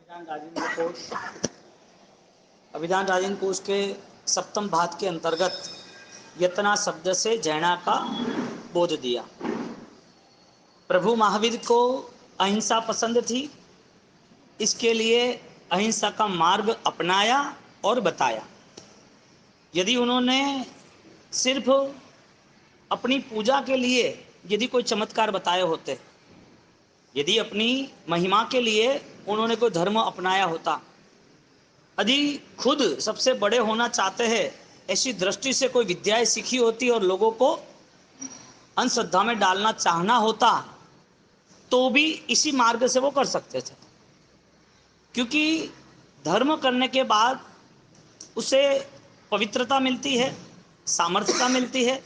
अभिधान राजेंद्र कोश अभिधान राजेंद्र कोश के सप्तम भाग के अंतर्गत यतना शब्द से जैना का बोध दिया। प्रभु महावीर को अहिंसा पसंद थी, इसके लिए अहिंसा का मार्ग अपनाया और बताया। यदि उन्होंने सिर्फ अपनी पूजा के लिए यदि कोई चमत्कार बताए होते, यदि अपनी महिमा के लिए उन्होंने कोई धर्म अपनाया होता, यदि खुद सबसे बड़े होना चाहते हैं ऐसी दृष्टि से कोई विद्याएं सीखी होती और लोगों को अंधश्रद्धा में डालना चाहना होता, तो भी इसी मार्ग से वो कर सकते थे। क्योंकि धर्म करने के बाद उसे पवित्रता मिलती है, सामर्थ्यता मिलती है,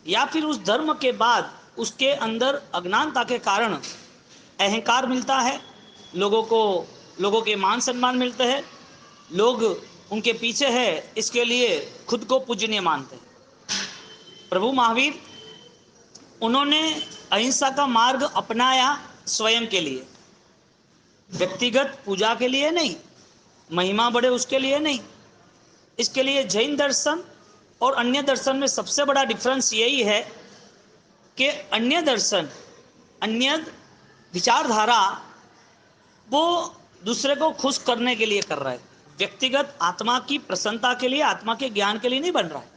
या फिर उस धर्म के बाद उसके अंदर अज्ञानता के कारण अहंकार मिलता है, लोगों के मान सम्मान मिलते हैं, लोग उनके पीछे है, इसके लिए खुद को पूजनीय मानते हैं। प्रभु महावीर उन्होंने अहिंसा का मार्ग अपनाया स्वयं के लिए, व्यक्तिगत पूजा के लिए नहीं, महिमा बढ़े उसके लिए नहीं। इसके लिए जैन दर्शन और अन्य दर्शन में सबसे बड़ा डिफरेंस यही है कि अन्य दर्शन, अन्य विचारधारा वो दूसरे को खुश करने के लिए कर रहा है, व्यक्तिगत आत्मा की प्रसन्नता के लिए, आत्मा के ज्ञान के लिए नहीं बन रहा है।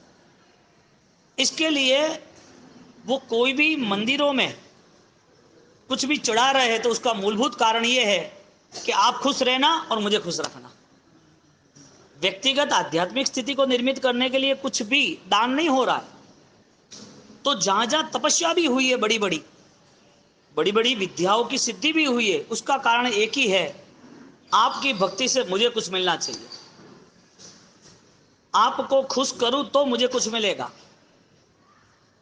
इसके लिए वो कोई भी मंदिरों में कुछ भी चढ़ा रहे हैं तो उसका मूलभूत कारण ये है कि आप खुश रहना और मुझे खुश रखना। व्यक्तिगत आध्यात्मिक स्थिति को निर्मित करने के लिए कुछ भी दान नहीं हो रहा है। तो जहां जहां तपस्या भी हुई है, बड़ी बड़ी विद्याओं की सिद्धि भी हुई है, उसका कारण एक ही है, आपकी भक्ति से मुझे कुछ मिलना चाहिए। आपको खुश करूं तो मुझे कुछ मिलेगा।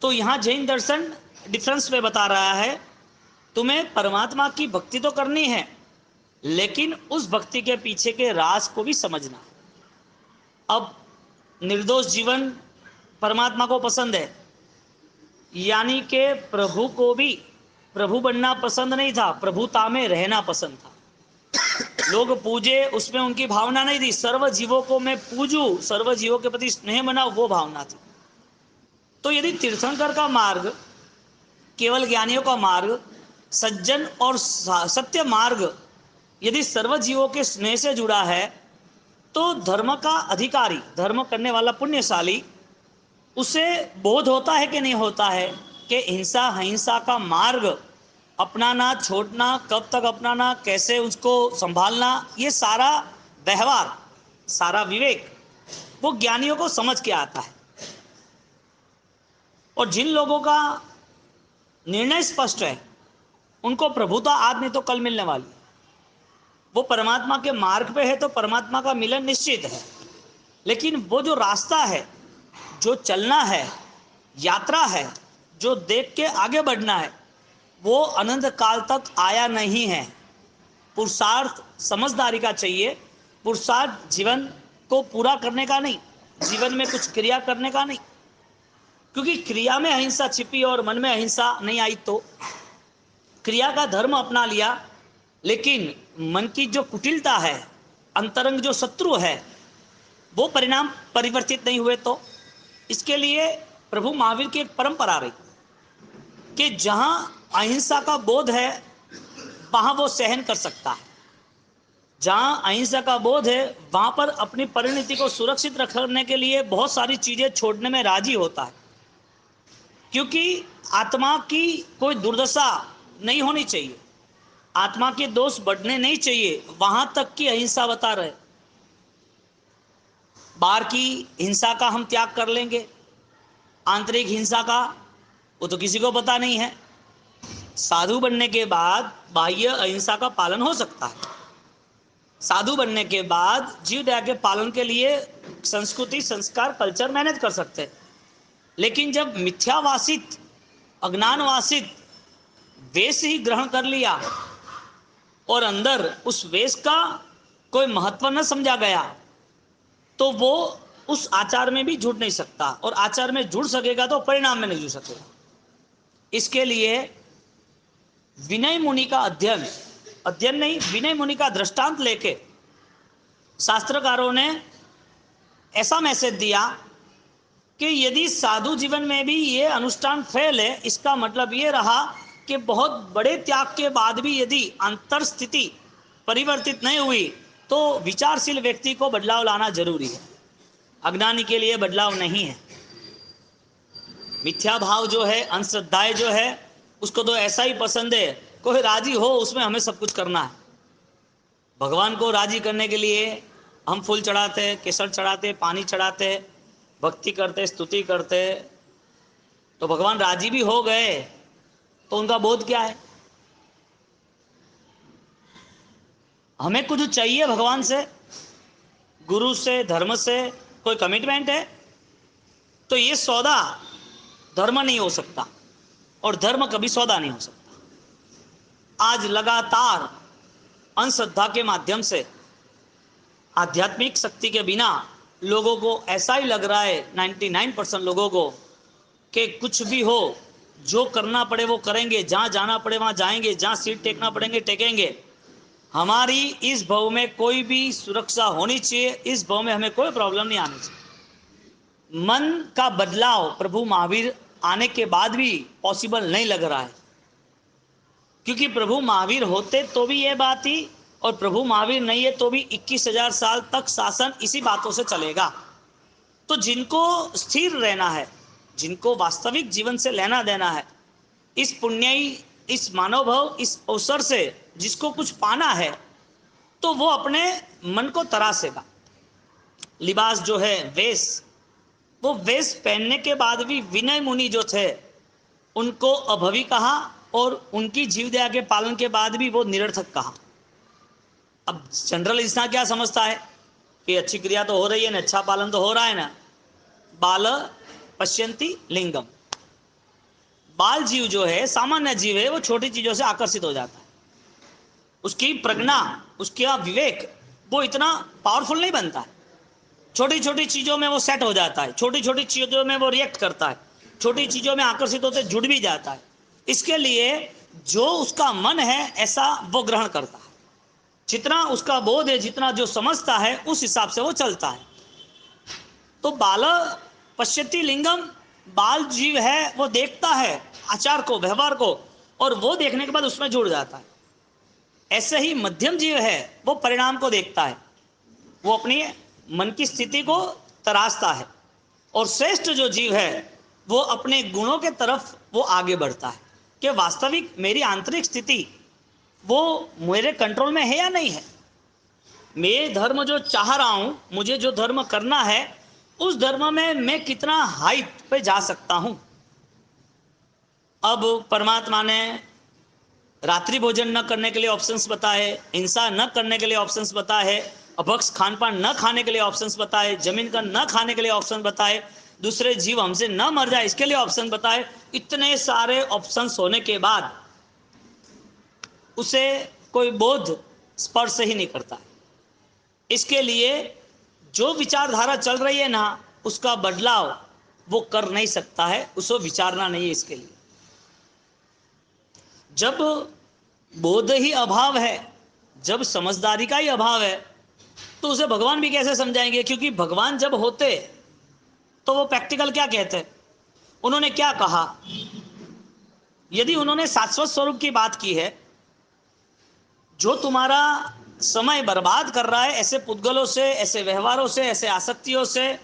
तो यहां जैन दर्शन डिफरेंस में बता रहा है, तुम्हें परमात्मा की भक्ति तो करनी है, लेकिन उस भक्ति के पीछे के राज को भी समझना। अब निर्दोष जीवन परमात्मा को पसंद है, यानी कि प्रभु को भी प्रभु बनना पसंद नहीं था, प्रभुता में रहना पसंद था। लोग पूजे, उसमें उनकी भावना नहीं थी, सर्व जीवों को मैं पूजूं, सर्व जीवों के प्रति स्नेह बनाऊं, वो भावना थी। तो यदि तीर्थंकर का मार्ग, केवल ज्ञानियों का मार्ग, सज्जन और सत्य मार्ग यदि सर्व जीवों के स्नेह से जुड़ा है, तो धर्म का अधिकारी, धर्म करने वाला पुण्यशाली, उसे बोध होता है कि नहीं होता है कि हिंसा अहिंसा का मार्ग अपनाना, छोड़ना, कब तक अपनाना, कैसे उसको संभालना, ये सारा व्यवहार, सारा विवेक वो ज्ञानियों को समझ के आता है। और जिन लोगों का निर्णय स्पष्ट है, उनको प्रभुता आज नहीं तो कल मिलने वाली, वो परमात्मा के मार्ग पे है तो परमात्मा का मिलन निश्चित है। लेकिन वो जो रास्ता है, जो चलना है, यात्रा है, जो देख के आगे बढ़ना है, वो अनंत काल तक आया नहीं है। पुरुषार्थ समझदारी का चाहिए, पुरुषार्थ जीवन को पूरा करने का नहीं, जीवन में कुछ क्रिया करने का नहीं। क्योंकि क्रिया में अहिंसा छिपी और मन में अहिंसा नहीं आई, तो क्रिया का धर्म अपना लिया, लेकिन मन की जो कुटिलता है, अंतरंग जो शत्रु है, वो परिणाम परिवर्तित नहीं हुए। तो इसके लिए प्रभु महावीर की एक परंपरा रही कि जहां अहिंसा का बोध है वहां वो सहन कर सकता है, जहां अहिंसा का बोध है वहां पर अपनी परिणति को सुरक्षित रखने के लिए बहुत सारी चीजें छोड़ने में राजी होता है। क्योंकि आत्मा की कोई दुर्दशा नहीं होनी चाहिए, आत्मा के दोष बढ़ने नहीं चाहिए, वहां तक की अहिंसा बता रहे। बाहर की हिंसा का हम त्याग कर लेंगे, आंतरिक हिंसा का वो तो किसी को पता नहीं है। साधु बनने के बाद बाह्य अहिंसा का पालन हो सकता है, साधु बनने के बाद जीव दया के पालन के लिए संस्कृति, संस्कार, कल्चर मैनेज कर सकते हैं। लेकिन जब मिथ्यावासित, अज्ञानवासित वेश ही ग्रहण कर लिया और अंदर उस वेश का कोई महत्व न समझा गया, तो वो उस आचार में भी जुड़ नहीं सकता, और आचार में जुड़ सकेगा तो परिणाम में नहीं जुड़ सकेगा। इसके लिए विनय मुनि का अध्ययन अध्ययन नहीं, विनय मुनि का दृष्टांत लेके शास्त्रकारों ने ऐसा मैसेज दिया कि यदि साधु जीवन में भी ये अनुष्ठान फेल है, इसका मतलब ये रहा कि बहुत बड़े त्याग के बाद भी यदि अंतर स्थिति परिवर्तित नहीं हुई तो विचारशील व्यक्ति को बदलाव लाना जरूरी है, अज्ञानी के लिए बदलाव नहीं है। मिथ्या भाव जो है, अंधश्रद्धाएं जो है, उसको तो ऐसा ही पसंद है, कोई राजी हो उसमें हमें सब कुछ करना है। भगवान को राजी करने के लिए हम फूल चढ़ाते, केसर चढ़ाते, पानी चढ़ाते, भक्ति करते, स्तुति करते, तो भगवान राजी भी हो गए तो उनका बोध क्या है? हमें कुछ चाहिए भगवान से, गुरु से, धर्म से कोई कमिटमेंट है, तो ये सौदा धर्म नहीं हो सकता और धर्म कभी सौदा नहीं हो सकता। आज लगातार अंधश्रद्धा के माध्यम से आध्यात्मिक शक्ति के बिना लोगों को ऐसा ही लग रहा है, 99% लोगों को, कि कुछ भी हो, जो करना पड़े वो करेंगे, जहाँ जाना पड़े वहाँ जाएंगे, जहाँ सीट टेकना पड़ेंगे टेकेंगे। हमारी इस भव में कोई भी सुरक्षा होनी चाहिए, इस भव में हमें कोई प्रॉब्लम नहीं आनी चाहिए। मन का बदलाव प्रभु महावीर आने के बाद भी पॉसिबल नहीं लग रहा है, क्योंकि प्रभु महावीर होते तो भी ये बात ही, और प्रभु महावीर नहीं है तो भी 21,000 साल तक शासन इसी बातों से चलेगा। तो जिनको स्थिर रहना है, जिनको वास्तविक जीवन से लेना देना है, इस पुण्याई, इस मानव भाव, इस अवसर से जिसको कुछ पाना है, तो वो अपने मन को तरासेगा। लिबास जो है, वेश, वो वेश पहनने के बाद भी विनय मुनि जो थे उनको अभवी कहा, और उनकी जीवदया के पालन के बाद भी वो निरर्थक कहा। अब जनरल इंसान क्या समझता है कि अच्छी क्रिया तो हो रही है ना, अच्छा पालन तो हो रहा है ना। बाल पश्यन्ति लिंगम, बाल जीव जो है, सामान्य जीव है, वो छोटी चीजों से आकर्षित हो जाता है। उसकी प्रज्ञा, उसका विवेक वो इतना पावरफुल नहीं बनता है। छोटी छोटी चीजों में वो सेट हो जाता है, छोटी छोटी चीजों में वो रिएक्ट करता है, छोटी चीजों में आकर्षित होते जुड़ भी जाता है। इसके लिए जो उसका मन है ऐसा वो ग्रहण करता है, जितना उसका बोध है, जितना जो समझता है उस हिसाब से वो चलता है। तो बाल पश्यति लिंगम, बाल जीव है वो देखता है आचार को, व्यवहार को, और वो देखने के बाद उसमें जुड़ जाता है। ऐसे ही मध्यम जीव है वो परिणाम को देखता है, वो अपनी मन की स्थिति को तराशता है, और श्रेष्ठ जो जीव है वो अपने गुणों के तरफ वो आगे बढ़ता है कि वास्तविक मेरी आंतरिक स्थिति वो मेरे कंट्रोल में है या नहीं है। मैं धर्म जो चाह रहा हूं, मुझे जो धर्म करना है, उस धर्म में मैं कितना हाइट पे जा सकता हूं। अब परमात्मा ने रात्रि भोजन न करने के लिए ऑप्शंस बताए, हिंसा न करने के लिए ऑप्शंस बताए, अभक्ष खान पान न खाने के लिए ऑप्शंस बताए, जमीन का न खाने के लिए ऑप्शन बताए, दूसरे जीव हमसे न मर जाए इसके लिए ऑप्शन बताए। इतने सारे ऑप्शंस होने के बाद उसे कोई बोध स्पर्श ही नहीं करता। इसके लिए जो विचारधारा चल रही है ना, उसका बदलाव वो कर नहीं सकता है, उसको विचारना नहीं है। इसके लिए जब बोध ही अभाव है, जब समझदारी का ही अभाव है, तो उसे भगवान भी कैसे समझाएंगे? क्योंकि भगवान जब होते तो वो प्रैक्टिकल क्या कहते, उन्होंने क्या कहा? यदि उन्होंने शाश्वत स्वरूप की बात की है, जो तुम्हारा समय बर्बाद कर रहा है ऐसे पुद्गलों से, ऐसे व्यवहारों से, ऐसे आसक्तियों से,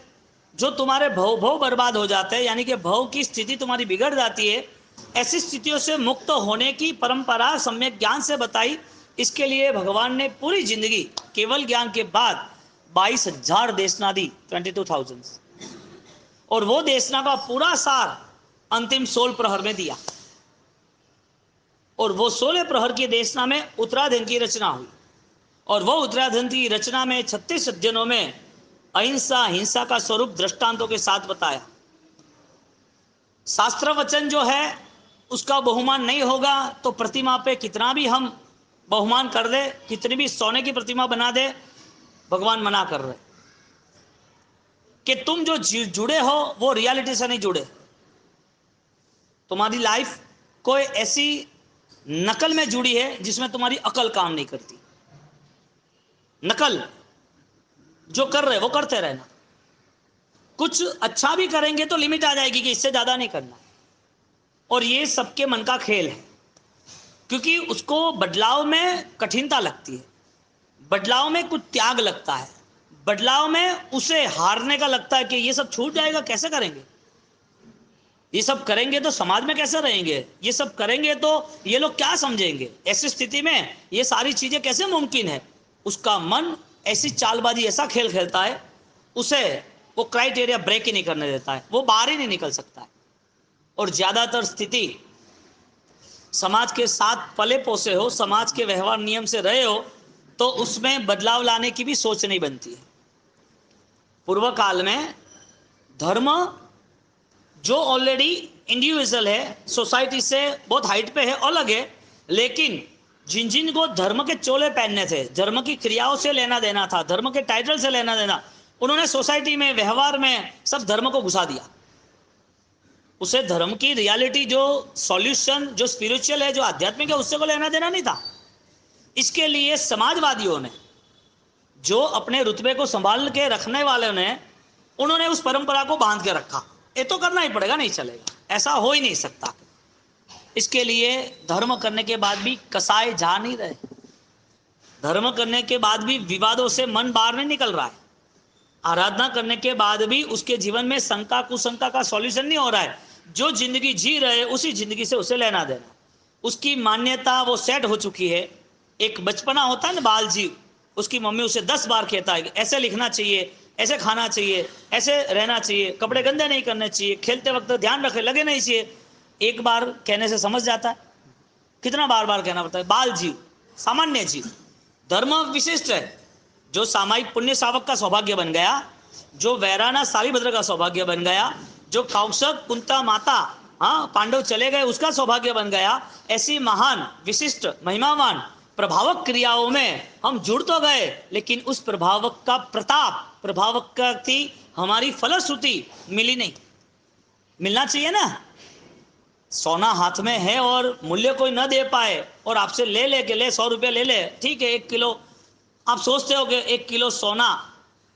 जो तुम्हारे भव बर्बाद हो जाते हैं, यानी कि भव की स्थिति तुम्हारी बिगड़ जाती है, ऐसी स्थितियों से मुक्त होने की परंपरा सम्यक ज्ञान से बताई। इसके लिए भगवान ने पूरी जिंदगी केवल ज्ञान के बाद 22,000 देशना दी, 22,000, और वो देशना का पूरा सार अंतिम 16 प्रहर में दिया। और वो 16 प्रहर की देशना में उत्तराधन की रचना हुई, और वो उत्तराधन की रचना में 36 अध्ययनों में अहिंसा, हिंसा का स्वरूप दृष्टांतों के साथ बताया। शास्त्र वचन जो है उसका बहुमान नहीं होगा तो प्रतिमा पे कितना भी हम बहुमान कर दे, कितनी भी सोने की प्रतिमा बना दे, भगवान मना कर रहे कि तुम जो जुड़े हो वो रियलिटी से नहीं जुड़े। तुम्हारी लाइफ कोई ऐसी नकल में जुड़ी है जिसमें तुम्हारी अकल काम नहीं करती। नकल जो कर रहे वो करते रहना, कुछ अच्छा भी करेंगे तो लिमिट आ जाएगी कि इससे ज्यादा नहीं करना। और ये सबके मन का खेल है, क्योंकि उसको बदलाव में कठिनता लगती है, बदलाव में कुछ त्याग लगता है, बदलाव में उसे हारने का लगता है कि ये सब छूट जाएगा, कैसे करेंगे, ये सब करेंगे तो समाज में कैसे रहेंगे, ये सब करेंगे तो ये लोग क्या समझेंगे, ऐसी स्थिति में ये सारी चीजें कैसे मुमकिन है। उसका मन ऐसी चालबाजी, ऐसा खेल खेलता है, उसे वो क्राइटेरिया ब्रेक ही नहीं करने देता है, वो बाहर ही नहीं निकल सकता है। और ज्यादातर स्थिति समाज के साथ पले पोसे हो, समाज के व्यवहार नियम से रहे हो, तो उसमें बदलाव लाने की भी सोच नहीं बनती है। पूर्व काल में धर्म जो ऑलरेडी इंडिविजुअल है, सोसाइटी से बहुत हाइट पे है, अलग है, लेकिन जिन जिन को धर्म के चोले पहनने थे, धर्म की क्रियाओं से लेना देना था, धर्म के टाइटल से लेना देना, उन्होंने सोसाइटी में, व्यवहार में सब धर्म को घुसा दिया। उसे धर्म की रियलिटी, जो सॉल्यूशन, जो स्पिरिचुअल है, जो आध्यात्मिक है, उससे को लेना देना नहीं था। इसके लिए समाजवादियों ने, जो अपने रुतबे को संभाल के रखने वाले ने, उन्होंने उस परंपरा को बांध के रखा। ये तो करना ही पड़ेगा, नहीं चलेगा, ऐसा हो ही नहीं सकता। इसके लिए धर्म करने के बाद भी कसाए जा नहीं रहे, धर्म करने के बाद भी विवादों से मन बाहर नहीं निकल रहा है, आराधना करने के बाद भी उसके जीवन में शंका कुशंका का सॉल्यूशन नहीं हो रहा है। जो जिंदगी जी रहे उसी जिंदगी से उसे लेना देना, उसकी मान्यता वो सेट हो चुकी है। एक बचपना होता है ना, बाल जीव, उसकी मम्मी उसे 10 बार कहता है कि ऐसे लिखना चाहिए, ऐसे खाना चाहिए, ऐसे रहना चाहिए, कपड़े गंदे नहीं करने चाहिए, खेलते वक्त ध्यान रखे, लगे नहीं चाहिए। एक बार कहने से समझ जाता है, कितना बार बार कहना पड़ता है। बाल जीव, सामान्य जीव। धर्म विशिष्ट है, जो सामायिक पुण्य शावक का सौभाग्य बन गया, जो वैराना सालिभद्र का सौभाग्य बन गया, जो कौशक कुंता माता, हाँ, पांडव चले गए, उसका सौभाग्य बन गया। ऐसी महान, विशिष्ट, महिमावान, प्रभावक क्रियाओं में हम जुड़ तो गए, लेकिन उस प्रभावक का प्रताप, प्रभावक की हमारी फलश्रुति मिली नहीं। मिलना चाहिए ना। सोना हाथ में है और मूल्य कोई न दे पाए और आपसे ले ले के ले, 100 रुपये ले ले, ठीक है, 1 किलो, आप सोचते हो कि 1 किलो सोना,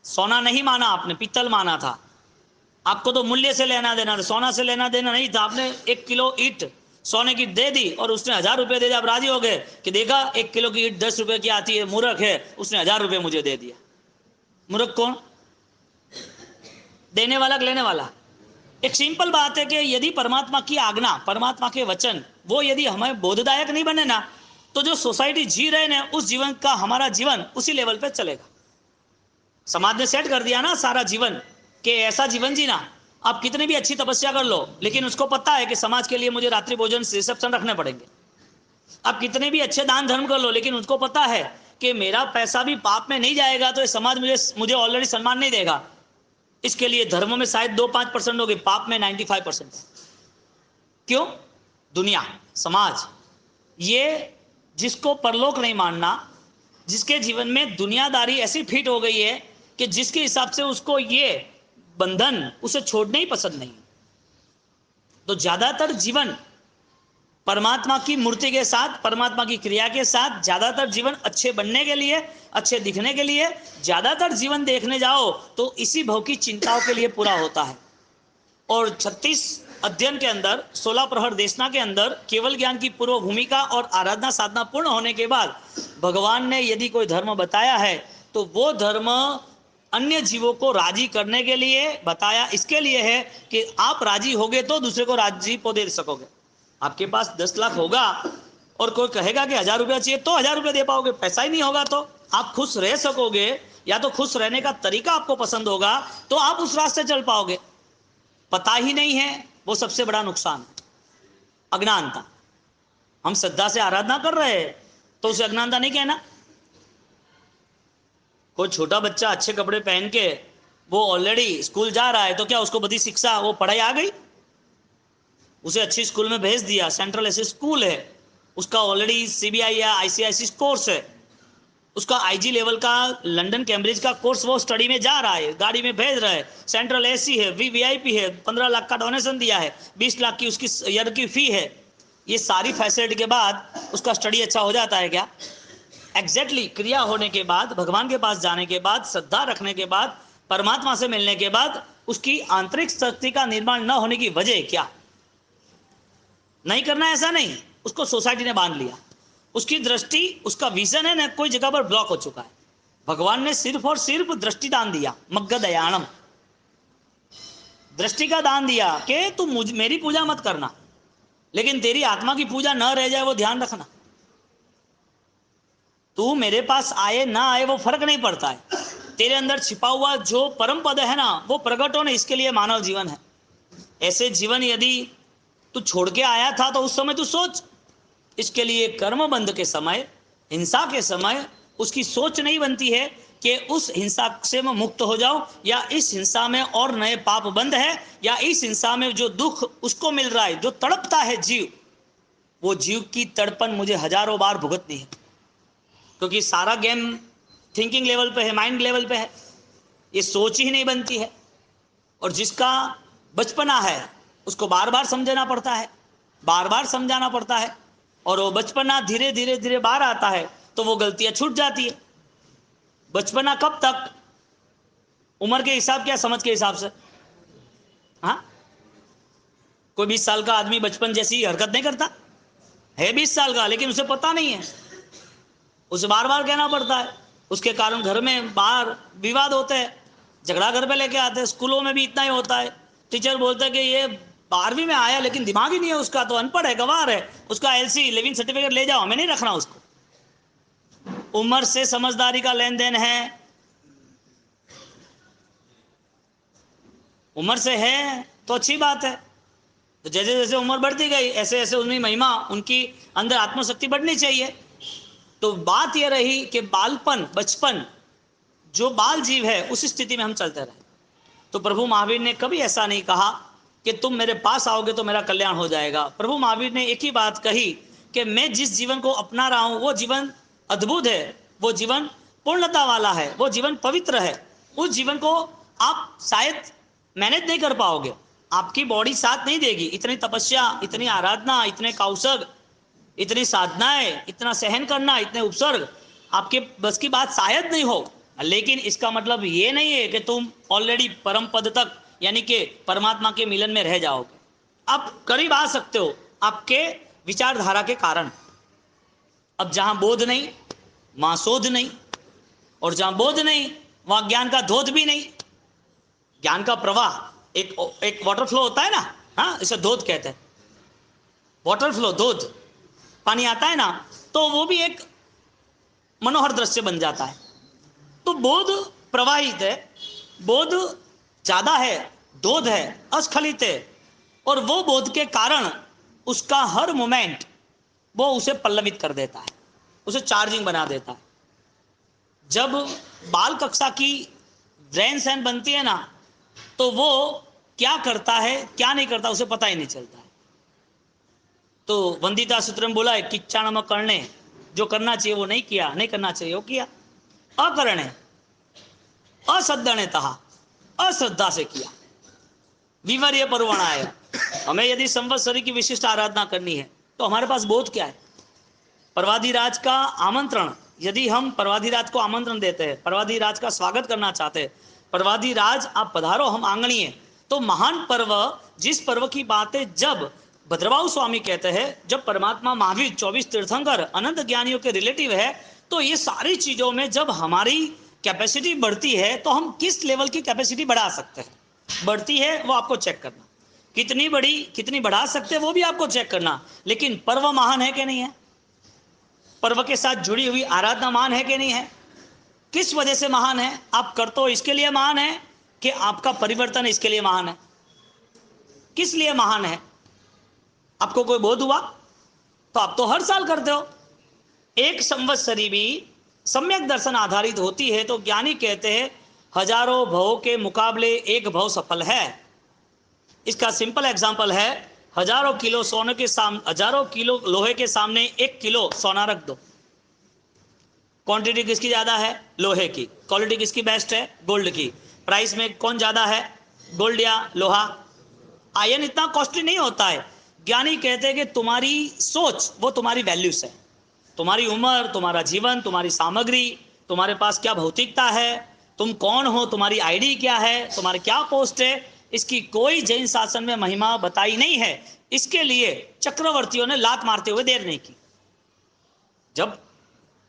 सोना नहीं माना आपने, पीतल माना था। आपको तो मूल्य से लेना देना था, सोना से लेना देना नहीं था। आपने 1 किलो ईंट सोने की दे दी और उसने 1000 रुपये दे दिया। आप राजी हो गए कि देखा 1 किलो की ईंट 10 रुपये की आती है, मूर्ख है, उसने 1000 रुपये मुझे दे दिया। मूर्ख कौन? देने वाला कि लेने वाला? एक सिंपल बात है कि यदि परमात्मा की आज्ञा, परमात्मा के वचन, वो यदि हमें बोधदायक नहीं बने ना, तो जो सोसाइटी जी रहे ना, उस जीवन का हमारा जीवन उसी लेवल पे चलेगा। समाज ने सेट कर दिया ना सारा जीवन कि ऐसा जीवन जीना। आप कितनी भी अच्छी तपस्या कर लो, लेकिन उसको पता है कि समाज के लिए मुझे रात्रि भोजन, रिसेप्शन रखने पड़ेंगे। आप कितने भी अच्छे दान धर्म कर लो, लेकिन उसको पता है कि मेरा पैसा भी पाप में नहीं जाएगा तो ये समाज मुझे ऑलरेडी सम्मान नहीं देगा। इसके लिए धर्म में शायद 2-5% होगी, पाप में 95%। क्यों? दुनिया, समाज, ये जिसको परलोक नहीं मानना, जिसके जीवन में दुनियादारी ऐसी फिट हो गई है कि जिसके हिसाब से उसको ये बंधन उसे छोड़ने ही पसंद नहीं, तो ज्यादातर जीवन परमात्मा की मूर्ति के साथ, परमात्मा की क्रिया के साथ, ज्यादातर जीवन अच्छे बनने के लिए, अच्छे दिखने के लिए, ज्यादातर जीवन देखने जाओ तो इसी भव की चिंताओं के लिए पूरा होता है। और 36 अध्ययन के अंदर, 16 प्रहर देशना के अंदर केवल ज्ञान की पूर्व भूमिका और आराधना साधना पूर्ण होने के बाद भगवान ने यदि कोई धर्म बताया है तो वो धर्म अन्य जीवों को राजी करने के लिए बताया। इसके लिए है कि आप राजी होगे तो दूसरे को राजी को दे सकोगे। आपके पास 10 लाख होगा और कोई कहेगा कि 1000 रुपया चाहिए तो 1000 रुपये दे पाओगे। पैसा ही नहीं होगा तो आप खुश रह सकोगे, या तो खुश रहने का तरीका आपको पसंद होगा तो आप उस रास्ते चल पाओगे। पता ही नहीं है, वो सबसे बड़ा नुकसान है, अज्ञानता। हम श्रद्धा से आराधना कर रहे हैं तो उसे अज्ञानता नहीं कहना। कोई छोटा बच्चा अच्छे कपड़े पहन के वो ऑलरेडी स्कूल जा रहा है तो क्या उसको बड़ी शिक्षा, वो पढ़ाई आ गई? उसे अच्छी स्कूल में भेज दिया, सेंट्रल ऐसे स्कूल है, उसका ऑलरेडी सीबीआई या आईसीआईसी कोर्स है, उसका आईजी लेवल का लंदन कैम्ब्रिज का कोर्स वो स्टडी में जा रहा है, गाड़ी में भेज रहा है, सेंट्रल एसी है, वीवीआईपी है, 15 लाख का डोनेशन दिया है, 20 लाख की उसकी ईयर की फी है। ये सारी फैसिलिटी के बाद उसका स्टडी अच्छा हो जाता है क्या? एग्जैक्टली क्रिया होने के बाद, भगवान के पास जाने के बाद, श्रद्धा रखने के बाद, परमात्मा से मिलने के बाद उसकी आंतरिक शक्ति का निर्माण न होने की वजह क्या? नहीं करना ऐसा नहीं, उसको सोसाइटी ने बांध लिया, उसकी दृष्टि, उसका विजन है ना कोई जगह पर ब्लॉक हो चुका है। भगवान ने सिर्फ और सिर्फ दृष्टि दान दिया, मग्ग दयानम, दृष्टि का दान दिया कि तू मेरी पूजा मत करना, लेकिन तेरी आत्मा की पूजा न रह जाए वो ध्यान रखना। तू मेरे पास आए ना आए वो फर्क नहीं पड़ता है, तेरे अंदर छिपा हुआ जो परम पद है ना वो प्रकट हो ना, इसके लिए मानव जीवन है। ऐसे जीवन यदि तू छोड़ के आया था तो उस समय तू सोच, इसके लिए कर्म बंध के समय, हिंसा के समय उसकी सोच नहीं बनती है कि उस हिंसा से मैं मुक्त हो जाऊं, या इस हिंसा में और नए पाप बंद है, या इस हिंसा में जो दुख उसको मिल रहा है, जो तड़पता है जीव, वो जीव की तड़पन मुझे हजारों बार भुगतनी है, क्योंकि सारा गेम थिंकिंग लेवल पे है, माइंड लेवल पे है, ये सोच ही नहीं बनती है। और जिसका बचपना है उसको बार बार समझाना पड़ता है, बार बार समझाना पड़ता है, और वो बचपना धीरे धीरे धीरे बाहर आता है तो वो गलतियां छूट जाती है। बचपना कब तक? उम्र के हिसाब क्या, समझ के हिसाब से? हाँ, कोई 20 साल का आदमी बचपन जैसी हरकत नहीं करता है, 20 साल का, लेकिन उसे पता नहीं है, उसे बार बार कहना पड़ता है, उसके कारण घर में बाहर विवाद होते हैं, झगड़ा घर पे लेके आते हैं। स्कूलों में भी इतना ही होता है, टीचर बोलते हैं कि ये 12वीं में आया लेकिन दिमाग ही नहीं है उसका, तो अनपढ़ है, गंवार है, उसका एलसी लिविंग सर्टिफिकेट ले जाओ, हमें नहीं रखना उसको। उम्र से समझदारी का लेन देन है, उम्र से है तो अच्छी बात है, तो जैसे जैसे उम्र बढ़ती गई ऐसे ऐसे उनकी महिमा, उनकी अंदर आत्मशक्ति बढ़नी चाहिए। तो बात यह रही कि बालपन, बचपन, जो बाल जीव है उस स्थिति में हम चलते रहे। तो प्रभु महावीर ने कभी ऐसा नहीं कहा कि तुम मेरे पास आओगे तो मेरा कल्याण हो जाएगा। प्रभु महावीर ने एक ही बात कही कि मैं जिस जीवन को अपना रहा हूं वो जीवन अद्भुत है, वो जीवन पूर्णता वाला है, वो जीवन पवित्र है। उस जीवन को आप शायद मैनेज नहीं कर पाओगे, आपकी बॉडी साथ नहीं देगी, इतनी तपस्या, इतनी आराधना, इतने कौशल, इतनी साधनाएं, इतना सहन करना, इतने उपसर्ग आपके बस की बात शायद नहीं हो। लेकिन इसका मतलब ये नहीं है कि तुम ऑलरेडी परम पद तक यानी कि परमात्मा के मिलन में रह जाओगे। आप करीब आ सकते हो आपके विचारधारा के कारण। अब जहां बोध नहीं वहां शोध नहीं, और जहां बोध नहीं वहां ज्ञान का धोध भी नहीं। ज्ञान का प्रवाह, एक वाटर फ्लो होता है ना, हाँ, इसे धोध कहते हैं, वाटर फ्लो, धोध, पानी आता है ना, तो वो भी एक मनोहर दृश्य बन जाता है। तो बोध प्रवाहित है, बोध ज्यादा है, धोध है, अस्खलित है, और वो बोध के कारण उसका हर मोमेंट वो उसे पल्लवित कर देता है, उसे चार्जिंग बना देता है। जब बाल कक्षा की ब्रेन सेल बनती है ना, तो वो क्या करता है क्या नहीं करता उसे पता ही नहीं चलता है। तो वंदिता सूत्र में बोला है, किच्चाणम करने, जो करना चाहिए वो नहीं किया, नहीं करना चाहिए वो किया, अकरणे असद्धने तहा, अश्रद्धा से किया, विवर्य पर्वणाय। हमें यदि संवत्सरी की विशिष्ट आराधना करनी है तो हमारे पास बोध क्या है? पर्वाधिराज का आमंत्रण, यदि हम पर्वाधिराज को आमंत्रण देते हैं, पर्वाधिराज का स्वागत करना चाहते हैं, पर्वाधिराज आप पधारो, हम आंगणीय, तो महान पर्व, जिस पर्व की बातें जब भद्रबाहु स्वामी कहते हैं, जब परमात्मा महावीर 24 तीर्थंकर अनंत ज्ञानियों के रिलेटिव है, तो ये सारी चीजों में जब हमारी कैपेसिटी बढ़ती है तो हम किस लेवल की कैपेसिटी बढ़ा सकते हैं, बढ़ती है वो आपको चेक करना, कितनी बड़ी कितनी बढ़ा सकते हैं वो भी आपको चेक करना। लेकिन पर्व महान है कि नहीं है? पर्व के साथ जुड़ी हुई आराधना महान है कि नहीं है? किस वजह से महान है? आप करते हो इसके लिए महान है कि आपका परिवर्तन इसके लिए महान है? किस लिए महान है? आपको कोई बोध हुआ तो आप तो हर साल करते हो। एक संवत्सरी भी सम्यक दर्शन आधारित होती है तो ज्ञानी कहते हैं हजारों भवों के मुकाबले एक भव सफल है। इसका सिंपल एग्जांपल है, हजारों किलो सोने के सामने, हजारों किलो लोहे के सामने 1 किलो सोना रख दो, क्वांटिटी किसकी ज्यादा है? लोहे की। क्वालिटी किसकी बेस्ट है? गोल्ड की। प्राइस में कौन ज्यादा है? गोल्ड या लोहा? आयन इतना कॉस्टली नहीं होता है। ज्ञानी कहते हैं कि तुम्हारी सोच वो तुम्हारी वैल्यूज है। तुम्हारी उम्र, तुम्हारा जीवन, तुम्हारी सामग्री, तुम्हारे पास क्या भौतिकता है, तुम कौन हो, तुम्हारी आईडी क्या है, तुम्हारे क्या पोस्ट है, इसकी कोई जैन शासन में महिमा बताई नहीं है। इसके लिए चक्रवर्तियों ने लात मारते हुए देर नहीं की। जब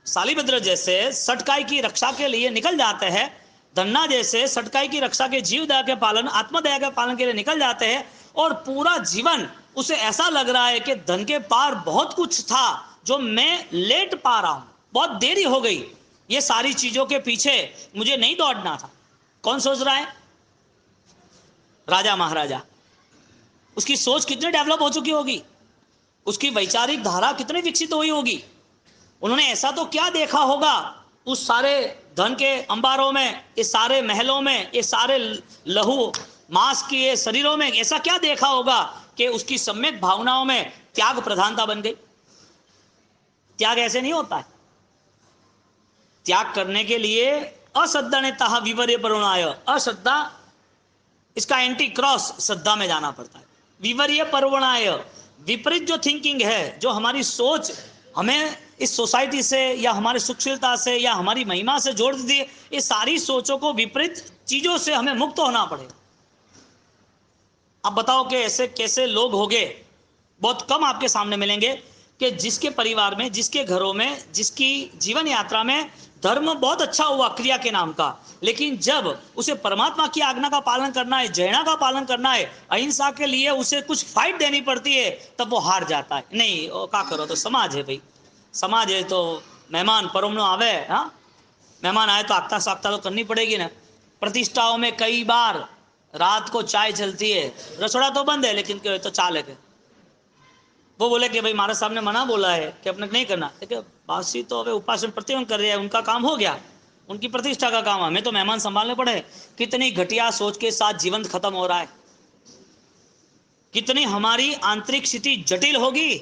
सालिभद्र जैसे सटकाई की रक्षा के लिए निकल जाते हैं, धन्ना जैसे सटकाई की रक्षा के जीव दया के पालन, आत्मदया के पालन के लिए निकल जाते हैं, और पूरा जीवन उसे ऐसा लग रहा है कि धन के पार बहुत कुछ था जो मैं लेट पा रहा हूं, बहुत देरी हो गई, ये सारी चीजों के पीछे मुझे नहीं दौड़ना था। कौन सोच रहा है? राजा महाराजा। उसकी सोच कितनी डेवलप हो चुकी होगी, उसकी वैचारिक धारा कितनी विकसित हुई होगी। उन्होंने ऐसा तो क्या देखा होगा उस सारे धन के अंबारों में, इस सारे महलों में, ये सारे लहू मांस के शरीरों में, ऐसा क्या देखा होगा कि उसकी सम्यक भावनाओं में त्याग प्रधानता बन गई। त्याग ऐसे नहीं होता है। त्याग करने के लिए अश्रद्धा ने तहा विवर्य परुणाय, अश्रद्धा इसका एंटी क्रॉस श्रद्धा में जाना पड़ता है। विवर्य पर्वणाय, विपरीत जो थिंकिंग है, जो हमारी सोच हमें इस सोसाइटी से या हमारी सुशीलता से या हमारी महिमा से जोड़ देती है, ये सारी सोचों को, विपरीत चीजों से हमें मुक्त होना पड़ेगा। अब बताओ कि ऐसे कैसे लोग होंगे, बहुत कम आपके सामने मिलेंगे कि जिसके परिवार में, जिसके घरों में, जिसकी जीवन यात्रा में धर्म बहुत अच्छा हुआ क्रिया के नाम का, लेकिन जब उसे परमात्मा की आज्ञा का पालन करना है, जैना का पालन करना है, अहिंसा के लिए उसे कुछ फाइट देनी पड़ती है, तब वो हार जाता है। नहीं वो क्या करो, तो समाज है भाई, समाज है तो मेहमान परमनो आवे, हाँ मेहमान आए तो आगता सागता तो करनी पड़ेगी ना। प्रतिष्ठाओं में कई बार रात को चाय चलती है, रसोड़ा तो बंद है लेकिन तो चा लेके वो बोले कि भाई महाराज साहब ने मना बोला है कि अपने नहीं करना, देखिए बासी तो अबे उपासन प्रतिबंध कर रहे हैं, उनका काम हो गया, उनकी प्रतिष्ठा का काम, हमें तो मेहमान संभालने पड़े। कितनी घटिया सोच के साथ जीवन खत्म हो रहा है, कितनी हमारी आंतरिक स्थिति जटिल होगी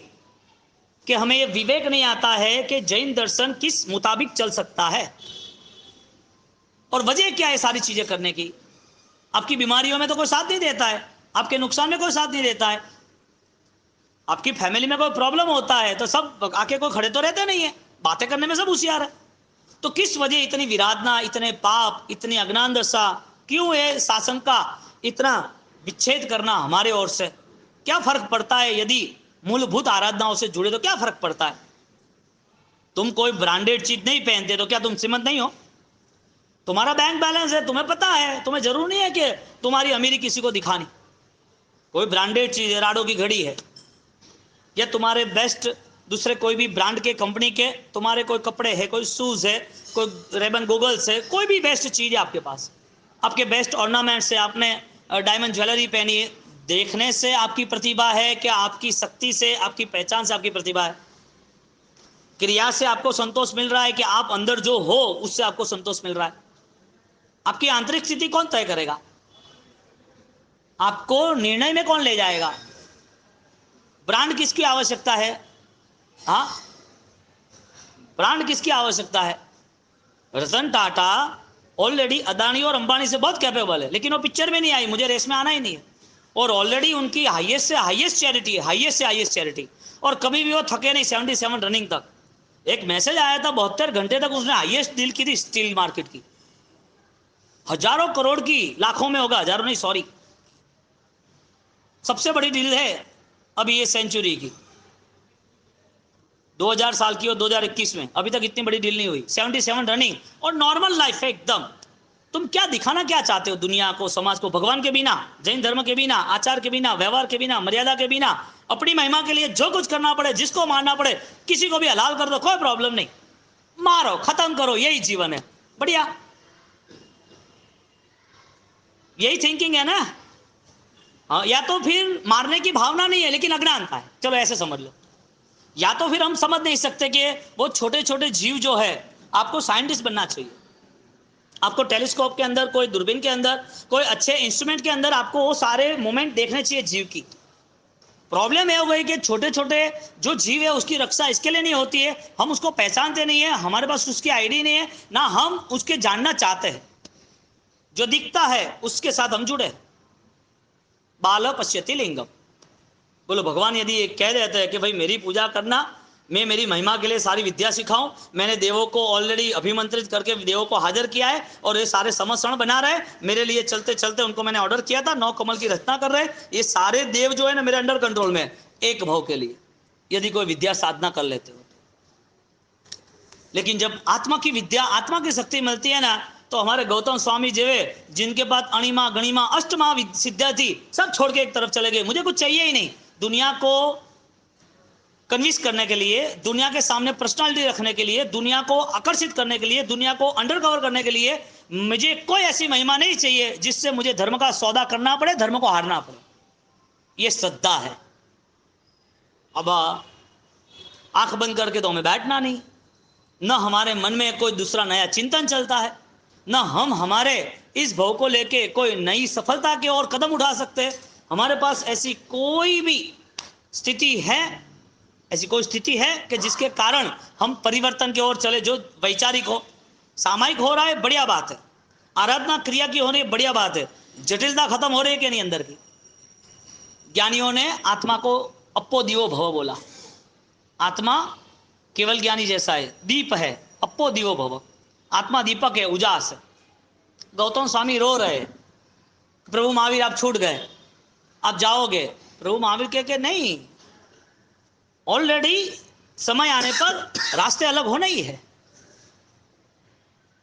कि हमें यह विवेक नहीं आता है कि जैन दर्शन किस मुताबिक चल सकता है। और वजह क्या है सारी चीजें करने की? आपकी बीमारियों में तो कोई साथ नहीं देता है, आपके नुकसान में कोई साथ नहीं देता है, आपकी फैमिली में कोई प्रॉब्लम होता है तो सब आके कोई खड़े तो रहते नहीं है, बातें करने में सब होशियार है। तो किस वजह इतनी विराधना, इतने पाप, इतनी अज्ञान दशा, क्यों है शासन का इतना विच्छेद करना हमारे ओर से? क्या फर्क पड़ता है यदि मूलभूत आराधनाओं से जुड़े तो क्या फर्क पड़ता है? तुम कोई ब्रांडेड चीज नहीं पहनते तो क्या तुम श्रीमंत नहीं हो? तुम्हारा बैंक बैलेंस है, तुम्हें पता है, तुम्हें जरूर नहीं है कि तुम्हारी अमीरी किसी को दिखानी। कोई ब्रांडेड चीज है, राडो की घड़ी है, या तुम्हारे बेस्ट दूसरे कोई भी ब्रांड के कंपनी के तुम्हारे कोई कपड़े है, कोई शूज है, कोई रेबन गूगल्स है, कोई भी बेस्ट चीज है आपके पास, आपके बेस्ट ऑर्नामेंट्स है, आपने डायमंड ज्वेलरी पहनी है, देखने से आपकी प्रतिभा है क्या? आपकी शक्ति से, आपकी पहचान से आपकी प्रतिभा है? क्रिया से आपको संतोष मिल रहा है कि आप अंदर जो हो उससे आपको संतोष मिल रहा है? आपकी आंतरिक स्थिति कौन तय करेगा? आपको निर्णय में कौन ले जाएगा? ब्रांड किसकी आवश्यकता है? हाँ, ब्रांड किसकी आवश्यकता है? रतन टाटा ऑलरेडी अदानी और अंबानी से बहुत कैपेबल है, लेकिन वो पिक्चर में नहीं आई, मुझे रेस में आना ही नहीं है, और ऑलरेडी उनकी हाईएस्ट से हाईएस्ट चैरिटी है, हाईएस्ट से हाईएस्ट चैरिटी, और कभी भी वो थके नहीं 77 रनिंग तक। एक मैसेज आया था 72 घंटे तक उसने हाईएस्ट डील की थी स्टील मार्केट की, हजारों करोड़ की, लाखों में होगा, हजारों नहीं सॉरी, सबसे बड़ी डील है अभी ये सेंचुरी की, 2000 साल की और 2021 में अभी तक इतनी बड़ी डील नहीं हुई, 77 रनिंग, और नॉर्मल लाइफ है एकदम। तुम क्या दिखाना क्या चाहते हो दुनिया को, समाज को? भगवान के बिना, जैन धर्म के बिना, आचार के बिना, व्यवहार के बिना, मर्यादा के बिना, अपनी महिमा के लिए जो कुछ करना पड़े, जिसको मारना पड़े, किसी को भी हलाल कर दो, कोई प्रॉब्लम नहीं, मारो, खत्म करो, यही जीवन है, बढ़िया, यही थिंकिंग है ना? हाँ, या तो फिर मारने की भावना नहीं है लेकिन अज्ञानता है, चलो ऐसे समझ लो। या तो फिर हम समझ नहीं सकते कि वो छोटे छोटे जीव जो है, आपको साइंटिस्ट बनना चाहिए, आपको टेलीस्कोप के अंदर, कोई दूरबीन के अंदर, कोई अच्छे इंस्ट्रूमेंट के अंदर आपको वो सारे मोमेंट देखने चाहिए जीव की। प्रॉब्लम यह हो गई कि छोटे छोटे जो जीव है उसकी रक्षा इसके लिए नहीं होती है, हम उसको पहचानते नहीं है, हमारे पास उसकी आईडी नहीं है, ना हम उसके जानना चाहते हैं, जो दिखता है उसके साथ हम जुड़े। बाल पश्यति लिंगम, बोलो भगवान यदि ये कह देते हैं कि भाई मेरी पूजा करना, मैं मेरी महिमा के लिए सारी विद्या सिखाऊं, मैंने देवों को ऑलरेडी अभिमंत्रित करके देवों को हाजिर किया है और ये सारे समसरण बना रहे, मेरे लिए चलते चलते उनको मैंने ऑर्डर किया था, 9 कमल की रचना कर रहे, ये सारे देव जो है ना मेरे अंडर कंट्रोल में, एक भाव के लिए यदि कोई विद्या साधना कर लेते हो। लेकिन जब आत्मा की विद्या, आत्मा की शक्ति मिलती है ना, तो हमारे गौतम स्वामी जी वे, जिनके पास अणिमा गणिमा अष्टमा सिद्धियां थी, सब छोड़ के एक तरफ चले गए, मुझे कुछ चाहिए ही नहीं। दुनिया को कन्विंस करने के लिए, दुनिया के सामने पर्सनालिटी रखने के लिए, दुनिया को आकर्षित करने के लिए, दुनिया को अंडर कवर करने के लिए मुझे कोई ऐसी महिमा नहीं चाहिए जिससे मुझे धर्म का सौदा करना पड़े, धर्म को हारना पड़े। ये श्रद्धा है। अब आंख बंद करके तो हमें बैठना नहीं, न हमारे मन में कोई दूसरा नया चिंतन चलता है, न हम हमारे इस भव को लेके कोई नई सफलता की ओर कदम उठा सकते। हमारे पास ऐसी कोई भी स्थिति है, ऐसी कोई स्थिति है कि जिसके कारण हम परिवर्तन की ओर चले, जो वैचारिक हो, सामायिक हो रहा है, बढ़िया बात है, आराधना क्रिया की हो रही है, बढ़िया बात है, जटिलता खत्म हो रही है कि नहीं अंदर की। ज्ञानियों ने आत्मा को अप्पो दिवो भव बोला, आत्मा केवल ज्ञानी जैसा है, दीप है, अप्पो दिवो भव, आत्मा दीपक है, उजास है। गौतम स्वामी रो रहे, प्रभु महावीर आप छूट गए, आप जाओगे। प्रभु महावीर कह नहीं, ऑलरेडी समय आने पर रास्ते अलग होना ही है,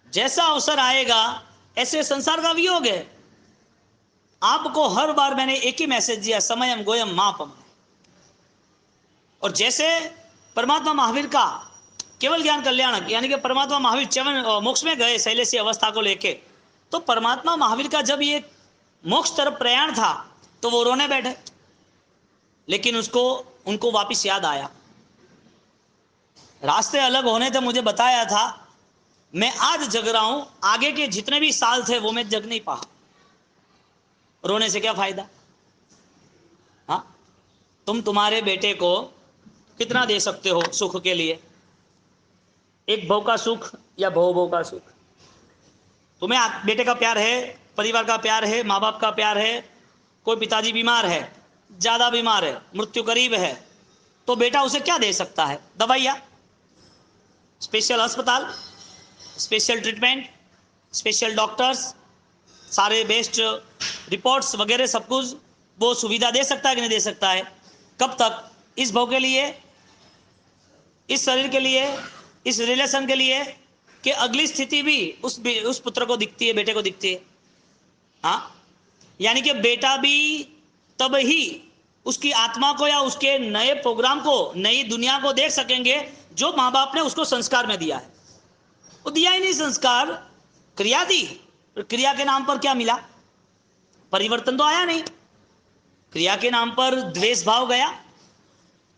जैसा अवसर आएगा ऐसे संसार का वियोग है। आपको हर बार मैंने एक ही मैसेज दिया, समयम गोयम मापम। और जैसे परमात्मा महावीर का केवल ज्ञान कल्याण, यानी कि परमात्मा महावीर चवन मोक्ष में गए शैलेशी अवस्था को लेके, तो परमात्मा महावीर का जब ये मोक्ष तरफ प्रयाण था तो वो रोने बैठे, लेकिन उनको वापस याद आया, रास्ते अलग होने थे, मुझे बताया था, मैं आज जग रहा हूं, आगे के जितने भी साल थे वो मैं जग नहीं पाया, रोने से क्या फायदा। हाँ, तुम तुम्हारे बेटे को कितना दे सकते हो सुख के लिए, एक भव का सुख या भव का सुख। तुम्हें बेटे का प्यार है, परिवार का प्यार है, माँ बाप का प्यार है, कोई पिताजी बीमार है, ज़्यादा बीमार है, मृत्यु करीब है, तो बेटा उसे क्या दे सकता है? दवाइयाँ, स्पेशल अस्पताल, स्पेशल ट्रीटमेंट, स्पेशल डॉक्टर्स, सारे बेस्ट रिपोर्ट्स वगैरह सब कुछ वो सुविधा दे सकता है कि नहीं दे सकता है? कब तक? इस भव के लिए, इस शरीर के लिए, इस रिलेशन के लिए, कि अगली स्थिति भी उस पुत्र को दिखती है, बेटे को दिखती है। हाँ, यानी कि बेटा भी तब ही उसकी आत्मा को या उसके नए प्रोग्राम को, नई दुनिया को देख सकेंगे जो माँ बाप ने उसको संस्कार में दिया है। वो दिया ही नहीं संस्कार, क्रिया दी, क्रिया के नाम पर क्या मिला? परिवर्तन तो आया नहीं। क्रिया के नाम पर द्वेष भाव गया,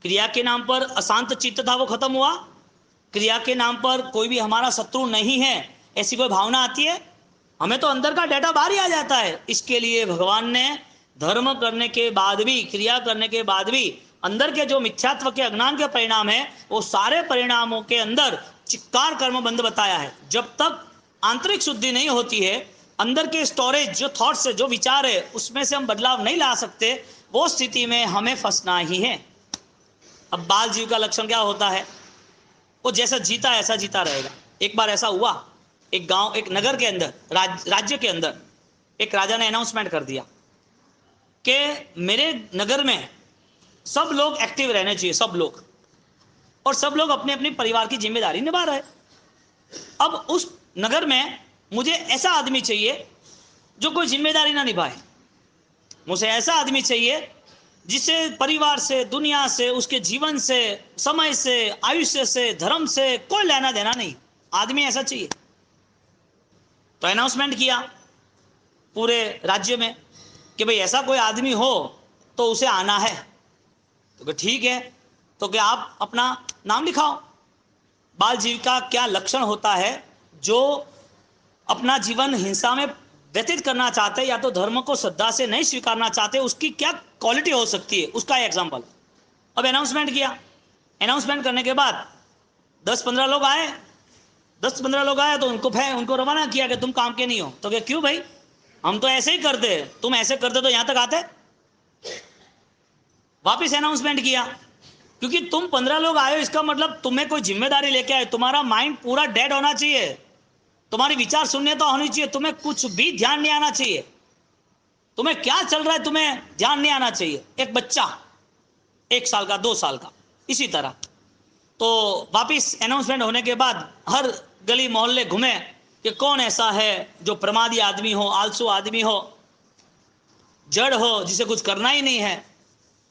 क्रिया के नाम पर अशांत चित्त था वो खत्म हुआ, क्रिया के नाम पर कोई भी हमारा शत्रु नहीं है ऐसी कोई भावना आती है, हमें तो अंदर का डेटा बाहर ही आ जाता है। इसके लिए भगवान ने धर्म करने के बाद भी, क्रिया करने के बाद भी अंदर के जो मिथ्यात्व के अज्ञान के परिणाम है, वो सारे परिणामों के अंदर चिक्कार कर्म बंद बताया है। जब तक आंतरिक शुद्धि नहीं होती है, अंदर के स्टोरेज जो थॉट्स है, जो विचार है, उसमें से हम बदलाव नहीं ला सकते, वो स्थिति में हमें फंसना ही है। अब बाल जीव का लक्षण क्या होता है? वो जैसा जीता ऐसा जीता रहेगा। एक बार ऐसा हुआ, एक गांव, एक नगर के अंदर, राज्य के अंदर एक राजा ने अनाउंसमेंट कर दिया कि मेरे नगर में सब लोग एक्टिव रहने चाहिए, सब लोग, और सब लोग अपने अपने परिवार की जिम्मेदारी निभा रहे। अब उस नगर में मुझे ऐसा आदमी चाहिए जो कोई जिम्मेदारी ना निभाए, मुझे ऐसा आदमी चाहिए जिसे परिवार से, दुनिया से, उसके जीवन से, समय से, आयुष्य से, धर्म से कोई लेना देना नहीं, आदमी ऐसा चाहिए। तो अनाउंसमेंट किया पूरे राज्य में कि भाई ऐसा कोई आदमी हो तो उसे आना है। तो ठीक है, तो क्या आप अपना नाम लिखाओ। बाल जीव का क्या लक्षण होता है? जो अपना जीवन हिंसा में व्यतीत करना चाहते, या तो धर्म को श्रद्धा से नहीं स्वीकारना चाहते, उसकी क्या क्वालिटी हो सकती है, उसका एग्जाम्पल। अब अनाउंसमेंट किया, अनाउंसमेंट करने के बाद 10-15 लोग आए, 10-15 लोग आए तो उनको रवाना किया कि तुम काम के नहीं हो। तो क्या, क्यों भाई, हम तो ऐसे ही करते, तुम ऐसे करते तो यहां तक आते? वापस अनाउंसमेंट किया, क्योंकि तुम 15 लोग आए हो, इसका मतलब तुम्हें कोई जिम्मेदारी लेके आए, तुम्हारा माइंड पूरा डेड होना चाहिए, तुम्हारी विचार शून्यता होनी चाहिए, तुम्हें कुछ भी ध्यान नहीं आना चाहिए, तुम्हें क्या चल रहा है तुम्हें ध्यान नहीं आना चाहिए। एक बच्चा 1 साल का 2 साल का, इसी तरह। तो वापिस अनाउंसमेंट होने के बाद हर गली मोहल्ले घूमे कि कौन ऐसा है जो प्रमादी आदमी हो, आलसू आदमी हो, जड़ हो, जिसे कुछ करना ही नहीं है।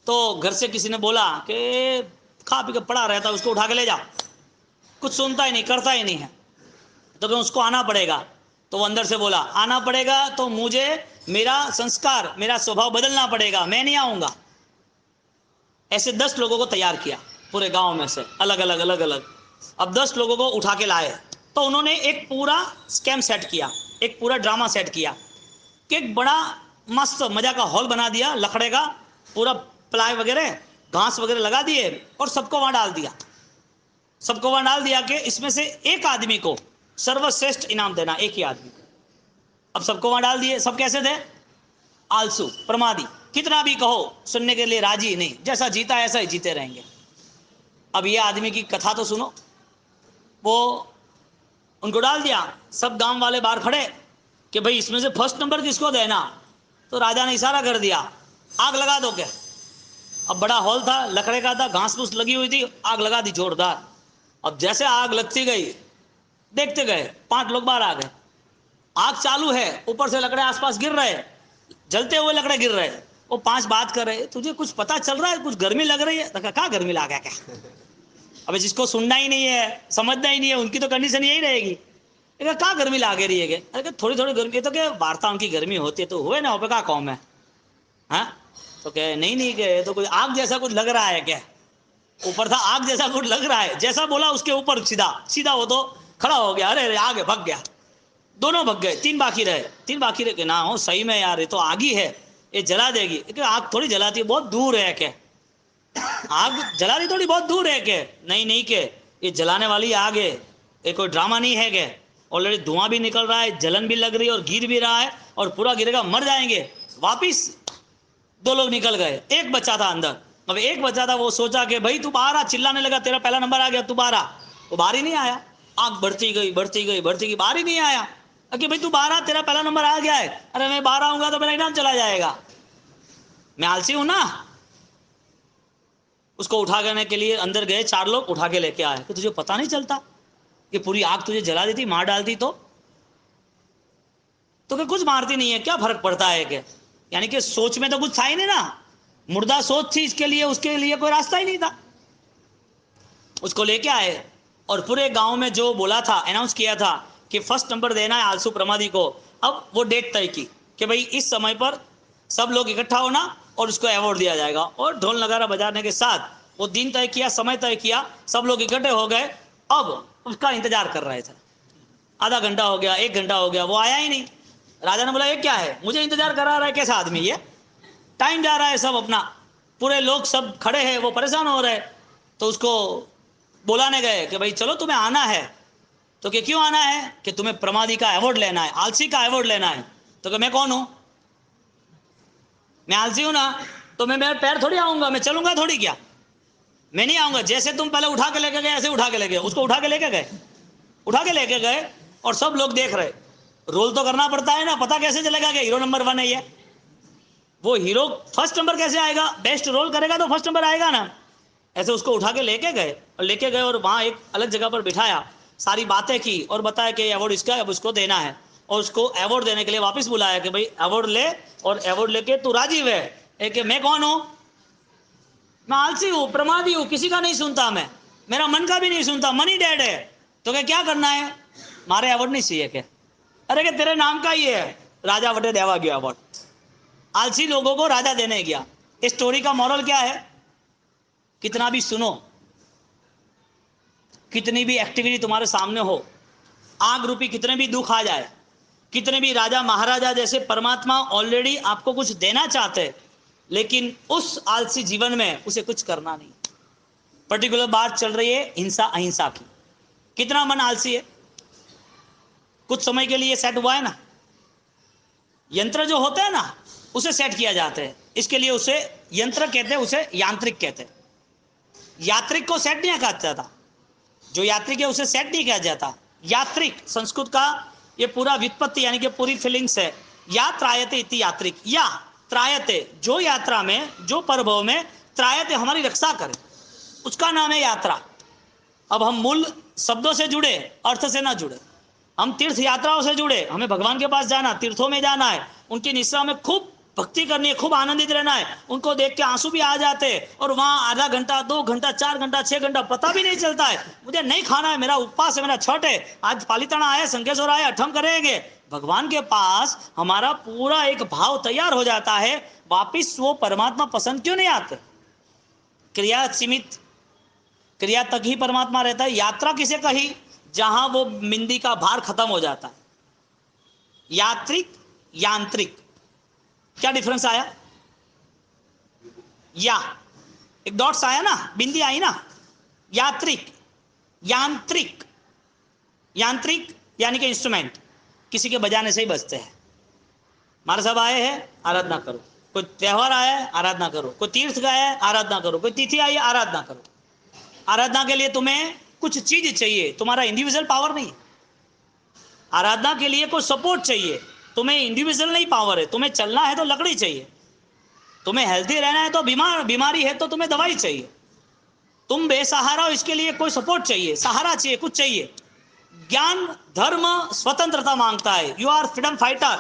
तो घर से किसी ने बोला कि खा पी के पड़ा रहता है, उसको उठा के ले जाओ, कुछ सुनता ही नहीं, करता ही नहीं है, तो क्या उसको आना पड़ेगा। तो वो अंदर से बोला आना पड़ेगा तो मुझे मेरा संस्कार, मेरा स्वभाव बदलना पड़ेगा, मैं नहीं आऊँगा। ऐसे 10 लोगों को तैयार किया पूरे गांव में से, अलग अलग अलग अलग। अब 10 लोगों को उठा के लाए, तो उन्होंने एक पूरा स्कैम सेट किया, एक पूरा ड्रामा सेट किया कि एक बड़ा मस्त मजा का हॉल बना दिया, लकड़े का, पूरा प्लाई वगैरह घास वगैरह लगा दिए और सबको वहां डाल दिया। सबको वहां डाल दिया कि इसमें से एक आदमी को सर्वश्रेष्ठ इनाम देना, एक ही आदमी को। अब सबको वहां डाल दिए। सब कैसे थे? आलसू, प्रमादी, कितना भी कहो सुनने के लिए राजी नहीं, जैसा जीता ऐसा ही जीते रहेंगे। अब ये आदमी की कथा तो सुनो। वो उनको डाल दिया, सब गांव वाले बाहर खड़े कि भाई इसमें से फर्स्ट नंबर किसको देना। तो राजा ने इशारा कर दिया, आग लगा दो क्या। अब बड़ा हॉल था, लकड़े का था, घास फूस लगी हुई थी, आग लगा दी जोरदार। अब जैसे आग लगती गई, देखते गए 5 लोग बाहर आ गए, आग चालू है, ऊपर से लकड़े आसपास गिर रहे, जलते हुए लकड़े गिर रहे। वो 5 बात कर रहे, तुझे कुछ पता चल रहा है, कुछ गर्मी लग रही है। क्या गर्मी लगा क्या? अबे जिसको सुनना ही नहीं है, समझना ही नहीं है, उनकी तो कंडीशन यही रहेगी। क्या गर्मी लागे रही है? अरे थोड़ी थोड़ी गर्मी तो क्या वार्ता उनकी गर्मी होती है, तो हुए ना हो, क्या कौम है। हाँ तो क्या नहीं नहीं क्या तो कुछ आग जैसा कुछ लग रहा है क्या? ऊपर था आग जैसा कुछ लग रहा है, जैसा बोला उसके ऊपर सीधा सीधा वो तो खड़ा हो गया, अरे अरे आगे भग गया। दोनों भग गए, 3 बाकी रहे। 3 बाकी रहे ना हो सही में यार, ये तो आग ही है, ये जला देगी। आग थोड़ी जलाती है, बहुत दूर है क्या? आग जला रही थोड़ी बहुत दूर है क्या? नहीं नहीं के ये जलाने वाली आग है, ये कोई ड्रामा नहीं है क्या? ऑलरेडी धुआं भी निकल रहा है, जलन भी लग रही है और गिर भी रहा है, और पूरा गिरेगा, मर जाएंगे। वापिस 2 लोग निकल गए, एक बच्चा था अंदर। अब एक बच्चा था, वो सोचा कि भाई तू बाहर आ, चिल्लाने लगा तेरा पहला नंबर आ गया, तू बाहर आ। वो बाहर ही नहीं आया, आग बढ़ती गई बढ़ती गई बढ़ती गई, बाहर ही नहीं आया। कि भाई तू बाहर आ, तेरा पहला नंबर आ गया है। अरे मैं बाहर आऊंगा तो मेरा इनाम चला जाएगा, मैं आलसी हूं ना। उसको उठा करने के लिए अंदर गए, 4 लोग उठा के लेके आए। कि तुझे पता नहीं चलता कि पूरी आग तुझे जला देती, मार डालती तो क्या कुछ मारती नहीं है, क्या फर्क पड़ता है क्या? यानी कि सोच में तो कुछ था ही नहीं ना, मुर्दा सोच थी इसके लिए, उसके लिए कोई रास्ता ही नहीं था। उसको लेके आए और पूरे गांव में जो बोला था, अनाउंस किया था कि फर्स्ट नंबर देना है आलसू प्रमादी को। अब वो डेट तय की कि भाई इस समय पर सब लोग इकट्ठा होना और उसको अवार्ड दिया जाएगा। और ढोल नगारा बजाने के साथ वो दिन तय किया, समय तय किया, सब लोग इकट्ठे हो गए। अब उसका इंतजार कर रहे थे, आधा घंटा हो गया, 1 घंटा हो गया, वो आया ही नहीं। राजा ने बोला ये क्या है, मुझे इंतजार करा रहा है, कैसा आदमी ये, टाइम जा रहा है सब अपना, पूरे लोग सब खड़े हैं, वो परेशान हो रहे। तो उसको बुलाने गए कि भाई चलो तुम्हें आना है। तो कि क्यों आना है? कि तुम्हें प्रमादी का अवार्ड लेना है, आलसी का अवार्ड लेना है। तो कि मैं कौन हूं, मैं आलसी हूं ना, तो मैं मेरे पैर थोड़ी आऊंगा, मैं चलूंगा थोड़ी क्या, मैं नहीं आऊंगा। जैसे तुम पहले उठा के लेके गए ऐसे उठा के लेके, उसको उठा के लेके गए, उठा के लेके गए, और सब लोग देख रहे। रोल तो करना पड़ता है ना, पता कैसे चलेगा कि हीरो नंबर 1 है ये? वो हीरो फर्स्ट नंबर कैसे आएगा? बेस्ट रोल करेगा तो फर्स्ट नंबर आएगा ना। ऐसे उसको उठा के लेके गए, और वहाँ एक अलग जगह पर बिठाया, सारी बातें की और बताया कि अवार्ड इसका, अब उसको देना है। और उसको अवार्ड देने के लिए वापस बुलाया कि भाई अवार्ड ले, और अवार्ड लेके तू राजीव है कि मैं कौन हूँ, मैं आलसी हूँ, प्रमादी हूँ, किसी का नहीं सुनता मैं, मेरा मन का भी नहीं सुनता, मनी डैड है। तो क्या करना है, मारे अवार्ड नहीं चाहिए क्या? अरे कि तेरे नाम का ही है, राजा वटे देवा गया अवार्ड, आलसी लोगों को राजा देने गया। इस स्टोरी का मॉरल क्या है? कितना भी सुनो, कितनी भी एक्टिविटी तुम्हारे सामने हो, आग रूपी कितने भी दुख आ जाए, कितने भी राजा महाराजा जैसे परमात्मा ऑलरेडी आपको कुछ देना चाहते, लेकिन उस आलसी जीवन में उसे कुछ करना नहीं। पर्टिकुलर बात चल रही है हिंसा अहिंसा की। कितना मन आलसी है, कुछ समय के लिए सेट हुआ है ना। यंत्र जो होते हैं ना, उसे सेट किया जाता है। इसके लिए उसे यंत्र कहते हैं, उसे यांत्रिक कहते हैं। यात्रिक को सेट नहीं किया जाता, जो यात्रिक है उसे सेट नहीं किया जाता। यात्रिक संस्कृत का ये पूरा व्युत्पत्ति यानी कि पूरी फीलिंग्स है। या त्रायते इति यात्रिक, या त्रायते जो यात्रा में, जो पर्वों में त्रायते हमारी रक्षा करे, उसका नाम है यात्रा। अब हम मूल शब्दों से जुड़े, अर्थ से ना जुड़े। हम तीर्थ यात्राओं से जुड़े, हमें भगवान के पास जाना, तीर्थों में जाना है, उनकी निष्ठा में खूब भक्ति करनी है, खूब आनंदित रहना है। उनको देख के आंसू भी आ जाते हैं और वहाँ आधा घंटा, 2 घंटा, 4 घंटा, 6 घंटा पता भी नहीं चलता है। मुझे नहीं खाना है, मेरा उपवास है, मेरा छठ है, आज पालीताना आया, संकेश्वर आया, अठम करेंगे। भगवान के पास हमारा पूरा एक भाव तैयार हो जाता है, वापिस वो परमात्मा पसंद क्यों नहीं आते? क्रिया सीमित, क्रिया तक ही परमात्मा रहता है। यात्रा किसे कही? जहां वो मिंदी का भार खत्म हो जाता है। यात्रिक, यांत्रिक, क्या डिफरेंस आया? या एक डॉट्स आया ना, बिंदी आई ना। यात्रिक, यांत्रिक, यांत्रिक यानी कि इंस्ट्रूमेंट, किसी के बजाने से ही बजते हैं। हमारे सब आए हैं, आराधना करो। कोई त्योहार आया है, आराधना करो। कोई तीर्थ गया है, आराधना करो। कोई तिथि आई है, आराधना करो। आराधना के लिए तुम्हें कुछ चीज चाहिए, तुम्हारा इंडिविजुअल पावर नहीं। आराधना के लिए कोई सपोर्ट चाहिए, तुम्हें इंडिविजुअल नहीं पावर है। तुम्हें चलना है तो लकड़ी चाहिए, तुम्हें हेल्थी रहना है तो बीमारी है तो तुम्हें दवाई चाहिए। तुम बेसहारा हो, इसके लिए कोई सपोर्ट चाहिए, सहारा चाहिए, कुछ चाहिए। ज्ञान धर्म स्वतंत्रता मांगता है। यू आर फ्रीडम फाइटर,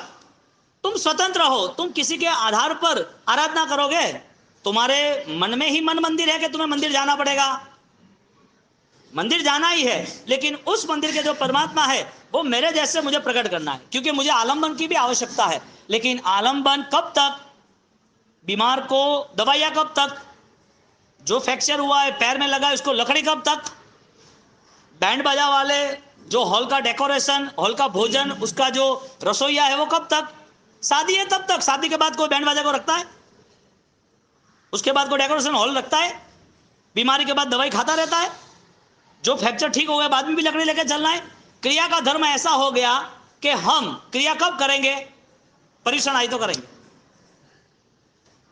तुम स्वतंत्र हो। तुम किसी के आधार पर आराधना करोगे, तुम्हारे मन में ही मन मंदिर है कि तुम्हें मंदिर जाना पड़ेगा? मंदिर जाना ही है, लेकिन उस मंदिर के जो परमात्मा है वो मेरे जैसे मुझे प्रकट करना है, क्योंकि मुझे आलंबन की भी आवश्यकता है। लेकिन आलंबन कब तक? बीमार को दवाइयां कब तक? जो फ्रैक्चर हुआ है, पैर में लगा है, उसको लकड़ी कब तक? बैंड बाजा वाले, जो हॉल का डेकोरेशन, हॉल का भोजन, उसका जो रसोईया है वो कब तक? शादी है तब तक। शादी के बाद कोई बैंड बाजा को रखता है? उसके बाद कोई डेकोरेशन हॉल रखता है? बीमारी के बाद दवाई खाता रहता है? जो फ्रैक्चर ठीक हो गया बाद में भी लकड़ी लेकर चलना है? क्रिया का धर्म ऐसा हो गया कि हम क्रिया कब करेंगे? परीक्षण आई तो करेंगे।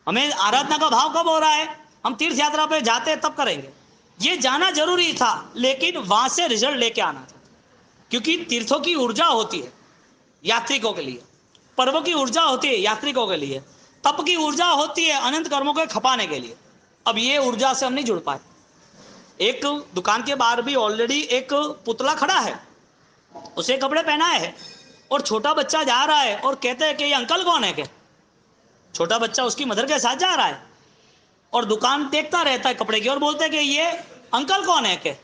हमें आराधना का भाव कब हो रहा है? हम तीर्थ यात्रा पे जाते हैं तब करेंगे। ये जाना जरूरी था, लेकिन वहां से रिजल्ट लेके आना था। क्योंकि तीर्थों की ऊर्जा होती है यात्रिकों के लिए, पर्वों की ऊर्जा होती है यात्रिकों के लिए, तप की ऊर्जा होती है अनंत कर्मों को खपाने के लिए। अब ये ऊर्जा से हम नहीं जुड़ पाए। एक दुकान के बाहर भी ऑलरेडी एक पुतला खड़ा है, उसे कपड़े पहनाए हैं, और छोटा बच्चा जा रहा है और कहते हैं कि ये अंकल कौन है? के छोटा बच्चा उसकी मदर के साथ जा रहा है और दुकान देखता रहता है कपड़े की, और बोलते हैं कि ये अंकल कौन है? के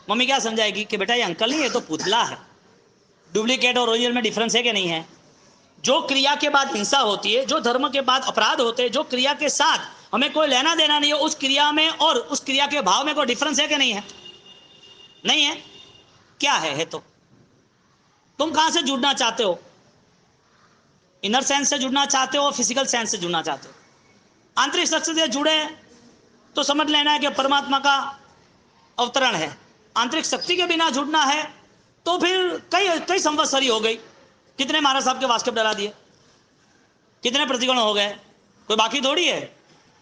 मम्मी क्या समझाएगी कि बेटा ये अंकल नहीं, ये तो पुतला है। डुप्लीकेट और ओरिजिनल में डिफरेंस है कि नहीं है? जो क्रिया के बाद हिंसा होती है, जो धर्म के बाद अपराध होते हैं, जो क्रिया के साथ हमें कोई लेना देना नहीं है, उस क्रिया में और उस क्रिया के भाव में कोई डिफरेंस है कि नहीं है? नहीं है। क्या है तो तुम कहां से जुड़ना चाहते हो? इनर सेंस से जुड़ना चाहते हो, फिजिकल सेंस से जुड़ना चाहते हो? आंतरिक शक्ति से जुड़े तो समझ लेना है कि परमात्मा का अवतरण है। आंतरिक शक्ति के बिना जुड़ना है तो फिर कई कई संवत्सरी हो गई। कितने महाराज साहब के वास्केप डला दिए, कितने प्रतिगुण हो गए, कोई बाकी थोड़ी है।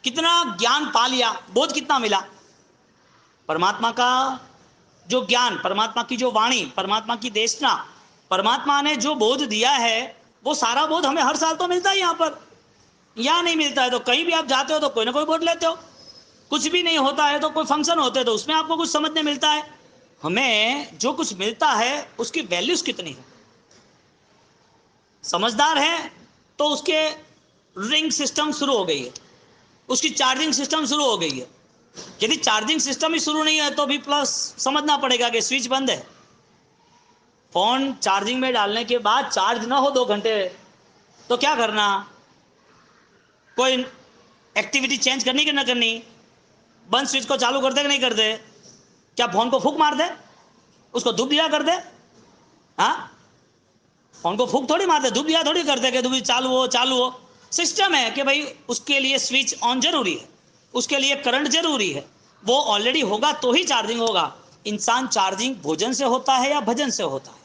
कितना ज्ञान पा लिया, बोध कितना मिला। परमात्मा का जो ज्ञान, परमात्मा की जो वाणी, परमात्मा की देशना, परमात्मा ने जो बोध दिया है वो सारा बोध हमें हर साल तो मिलता है। यहाँ पर यहाँ नहीं मिलता है तो कहीं भी आप जाते हो तो कोई ना कोई बोध लेते हो। कुछ भी नहीं होता है तो कोई फंक्शन होते हैं तो उसमें आपको कुछ समझने मिलता है। हमें जो कुछ मिलता है उसकी वैल्यूज कितनी है? समझदार है तो उसके रिंग सिस्टम शुरू हो गई है, उसकी चार्जिंग सिस्टम शुरू हो गई है। यदि चार्जिंग सिस्टम ही शुरू नहीं है तो भी प्लस समझना पड़ेगा कि स्विच बंद है। फोन चार्जिंग में डालने के बाद चार्ज ना हो 2 घंटे तो क्या करना? कोई एक्टिविटी चेंज करनी कि ना करनी? बंद स्विच को चालू कर दे कि नहीं कर दे? क्या फोन को फूंक मार दे, उसको धूप दिया कर दे? हाँ, फोन को फूंक थोड़ी मार दे, धूप दिया थोड़ी कर दे कि धूप चालू हो चालू हो। सिस्टम है कि भाई उसके लिए स्विच ऑन जरूरी है, उसके लिए करंट जरूरी है, वो ऑलरेडी होगा तो ही चार्जिंग होगा। इंसान चार्जिंग भोजन से होता है या भजन से होता है?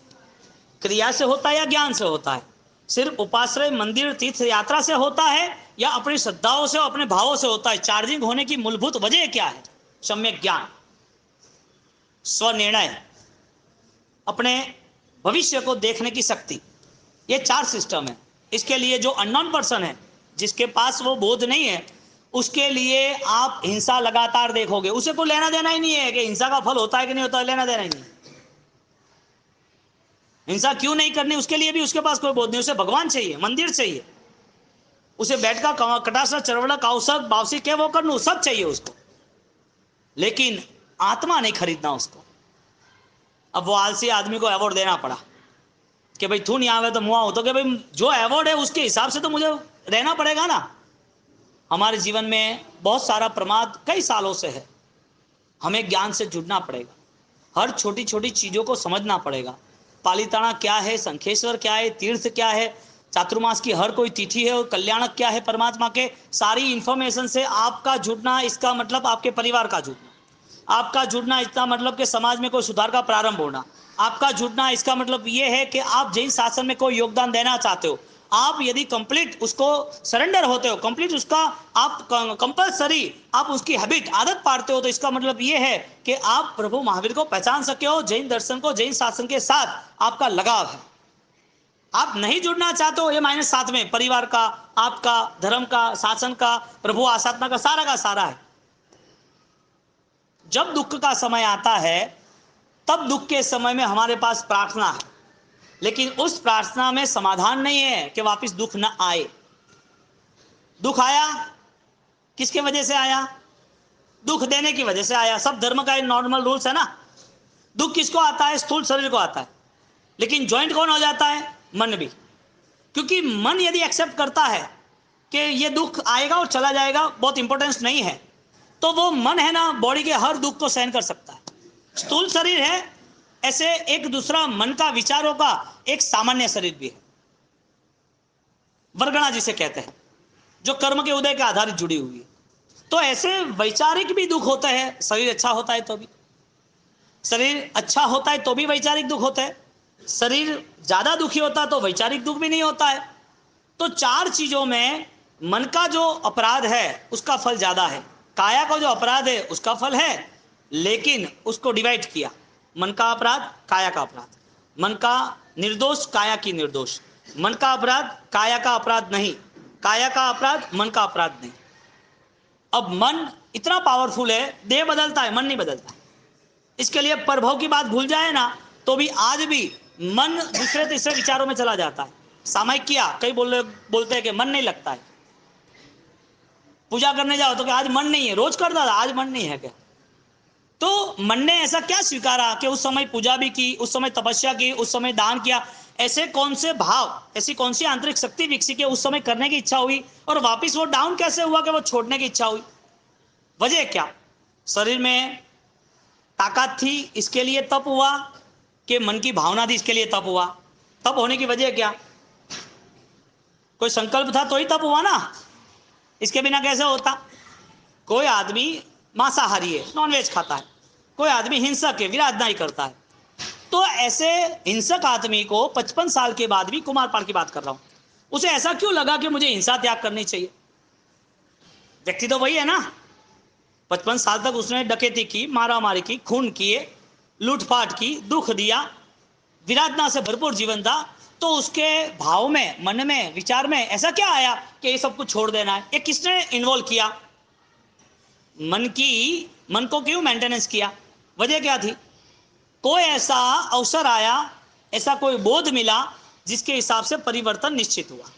क्रिया से होता है या ज्ञान से होता है? सिर्फ उपाश्रय मंदिर तीर्थ यात्रा से होता है या अपनी श्रद्धाओं से, अपने भावों से होता है? चार्जिंग होने की मूलभूत वजह क्या है? सम्यक ज्ञान, स्वनिर्णय, अपने भविष्य को देखने की शक्ति, ये 4 सिस्टम है। इसके लिए जो अननोन पर्सन है, जिसके पास वो बोध नहीं है, उसके लिए आप हिंसा लगातार देखोगे। उसे कोई लेना देना ही नहीं है कि हिंसा का फल होता है कि नहीं होता है, लेना देना ही नहीं। हिंसा क्यों नहीं करनी, उसके लिए भी उसके पास कोई बोध नहीं। उसे भगवान चाहिए, मंदिर चाहिए, उसे बैठ का कटासा चरवड़ा काउसक बावसी के वो करनू सब चाहिए उसको, लेकिन आत्मा नहीं खरीदना उसको। अब वो आलसी आदमी को अवार्ड देना पड़ा कि भाई तू नहीं आवे तो मुआ हो, तो कि भाई जो अवार्ड है उसके हिसाब से तो मुझे रहना पड़ेगा ना। हमारे जीवन में बहुत सारा प्रमाद कई सालों से है, हमें ज्ञान से जुड़ना पड़ेगा, हर छोटी छोटी चीज़ों को समझना पड़ेगा। पालीताना क्या है, शंखेश्वर क्या है, तीर्थ क्या है, चातुर्मास की हर कोई तिथि है, और कल्याणक क्या है परमात्मा के, सारी इंफॉर्मेशन से आपका जुड़ना, इसका मतलब आपके परिवार का जुड़ना, आपका जुड़ना इसका मतलब कि समाज में कोई सुधार का प्रारंभ होना, आपका जुड़ना इसका मतलब ये है कि आप जैन शासन में कोई योगदान देना चाहते हो। आप यदि कंप्लीट उसको सरेंडर होते हो, कंप्लीट उसका आप कंपलसरी आप उसकी हैबिट आदत पाड़ते हो, तो इसका मतलब ये है कि आप प्रभु महावीर को पहचान सके हो, जैन दर्शन को, जैन शासन के साथ आपका लगाव है। आप नहीं जुड़ना चाहते हो, ये -7 में परिवार का, आपका धर्म का, शासन का, प्रभु आसाधना का सारा है। जब दुख का समय आता है, तब दुख के समय में हमारे पास प्रार्थना है, लेकिन उस प्रार्थना में समाधान नहीं है कि वापस दुख न आए। दुख आया, किसके वजह से आया? दुख देने की वजह से आया। सब धर्म का एक नॉर्मल रूल्स है ना। दुख किसको आता है? स्थूल शरीर को आता है, लेकिन ज्वाइंट कौन हो जाता है? मन भी। क्योंकि मन यदि एक्सेप्ट करता है कि ये दुख आएगा और चला जाएगा, बहुत इंपॉर्टेंस नहीं है, तो वो मन है ना, बॉडी के हर दुख को सहन कर सकता है। स्थूल शरीर है, ऐसे एक दूसरा मन का, विचारों का एक सामान्य शरीर भी है, वर्गणा जिसे कहते हैं, जो कर्म के उदय के आधारित जुड़ी हुई है। तो ऐसे वैचारिक भी दुख होता है। शरीर अच्छा होता है तो भी, शरीर अच्छा होता है तो भी वैचारिक दुख होता है, शरीर ज्यादा दुखी होता है तो वैचारिक दुख भी नहीं होता है। तो 4 चीजों में मन का जो अपराध है उसका फल ज्यादा है, काया का जो अपराध है उसका फल है, लेकिन उसको डिवाइड किया, मन का अपराध, काया का अपराध, मन का निर्दोष, काया की निर्दोष, मन का अपराध, काया का अपराध नहीं, काया का अपराध, मन का अपराध नहीं। अब मन इतना पावरफुल है, देह बदलता है, मन नहीं बदलता। इसके लिए प्रभव की बात भूल जाए ना, तो भी आज भी मन दूसरे तीसरे विचारों में चला जाता है। सामायिक किया, कई बोलते हैं कि मन नहीं लगता है। पूजा करने जाओ तो कि आज मन नहीं है, रोज करता था, आज मन नहीं है क्या? तो मन ने ऐसा क्या स्वीकारा कि उस समय पूजा भी की, उस समय तपस्या की, उस समय दान किया? ऐसे कौन से भाव, ऐसी कौन सी आंतरिक शक्ति विकसित की उस समय करने की इच्छा हुई, और वापिस वो डाउन कैसे हुआ कि वो छोड़ने की इच्छा हुई? वजह क्या? शरीर में ताकत थी इसके लिए तप हुआ, कि मन की भावना थी इसके लिए तप हुआ? तप होने की वजह क्या? कोई संकल्प था तो ही तप हुआ ना, इसके बिना कैसे होता? कोई आदमी मांसाहारी है, नॉनवेज खाता है, कोई आदमी हिंसक है, विराधना ही करता है। तो ऐसे हिंसक आदमी को 55 साल के बाद भी, कुमारपाल की बात कर रहा हूं, उसे ऐसा क्यों लगा कि मुझे हिंसा त्याग करनी चाहिए? व्यक्ति तो वही है ना। 55 साल तक उसने डकैती की, मारामारी की, खून किए, लूटपाट की, दुख दिया, विराधना से भरपूर जीवन था। तो उसके भाव में, मन में, विचार में ऐसा क्या आया कि ये सब कुछ छोड़ देना है? ये किसने इन्वॉल्व किया? मन को क्यों मेंटेनेंस किया? वजह क्या थी? कोई ऐसा अवसर आया, ऐसा कोई बोध मिला जिसके हिसाब से परिवर्तन निश्चित हुआ।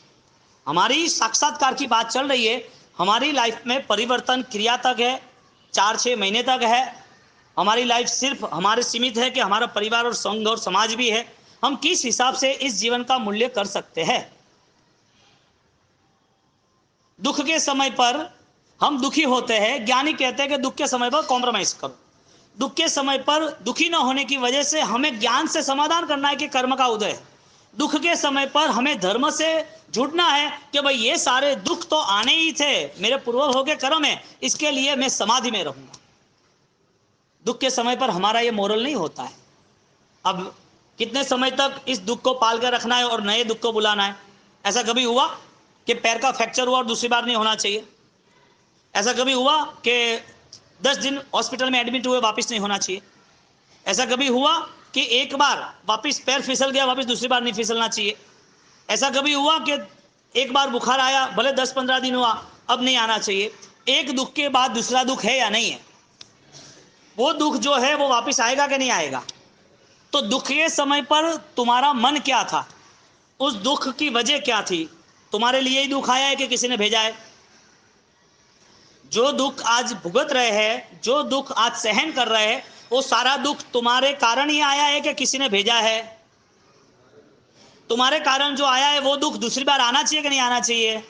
हमारी साक्षात्कार की बात चल रही है, हमारी लाइफ में परिवर्तन क्रिया तक है, 4-6 महीने तक है। हमारी लाइफ सिर्फ हमारे सीमित है कि हमारा परिवार और संघ और समाज भी है। हम किस हिसाब से इस जीवन का मूल्य कर सकते हैं? दुख के समय पर हम दुखी होते हैं, ज्ञानी कहते हैं कि दुख के समय पर कॉम्प्रोमाइज करो। दुख के समय पर दुखी न होने की वजह से हमें ज्ञान से समाधान करना है कि कर्म का उदय है। दुख के समय पर हमें धर्म से जुड़ना है कि भाई ये सारे दुख तो आने ही थे, मेरे पूर्व हो के कर्म है, इसके लिए मैं समाधि में रहूंगा। दुख के समय पर हमारा ये मोरल नहीं होता है। अब कितने समय तक इस दुख को पाल कर रखना है और नए दुख को बुलाना है? ऐसा कभी हुआ कि पैर का फ्रैक्चर हुआ और दूसरी बार नहीं होना चाहिए? ऐसा कभी हुआ कि 10 दिन हॉस्पिटल में एडमिट हुए, वापस नहीं होना चाहिए? ऐसा कभी हुआ कि एक बार वापस पैर फिसल गया, वापस दूसरी बार नहीं फिसलना चाहिए? ऐसा कभी हुआ कि एक बार बुखार आया, भले 10-15 दिन हुआ, अब नहीं आना चाहिए? एक दुख के बाद दूसरा दुख है या नहीं है? वो दुख जो है वो वापस आएगा कि नहीं आएगा? तो दुख के समय पर तुम्हारा मन क्या था? उस दुख की वजह क्या थी? तुम्हारे लिए ही दुख आया है कि किसी ने भेजा है? जो दुख आज भुगत रहे हैं, जो दुख आज सहन कर रहे हैं, वो सारा दुख तुम्हारे कारण ही आया है कि किसी ने भेजा है? तुम्हारे कारण जो आया है वो दुख दूसरी बार आना चाहिए कि नहीं आना चाहिए?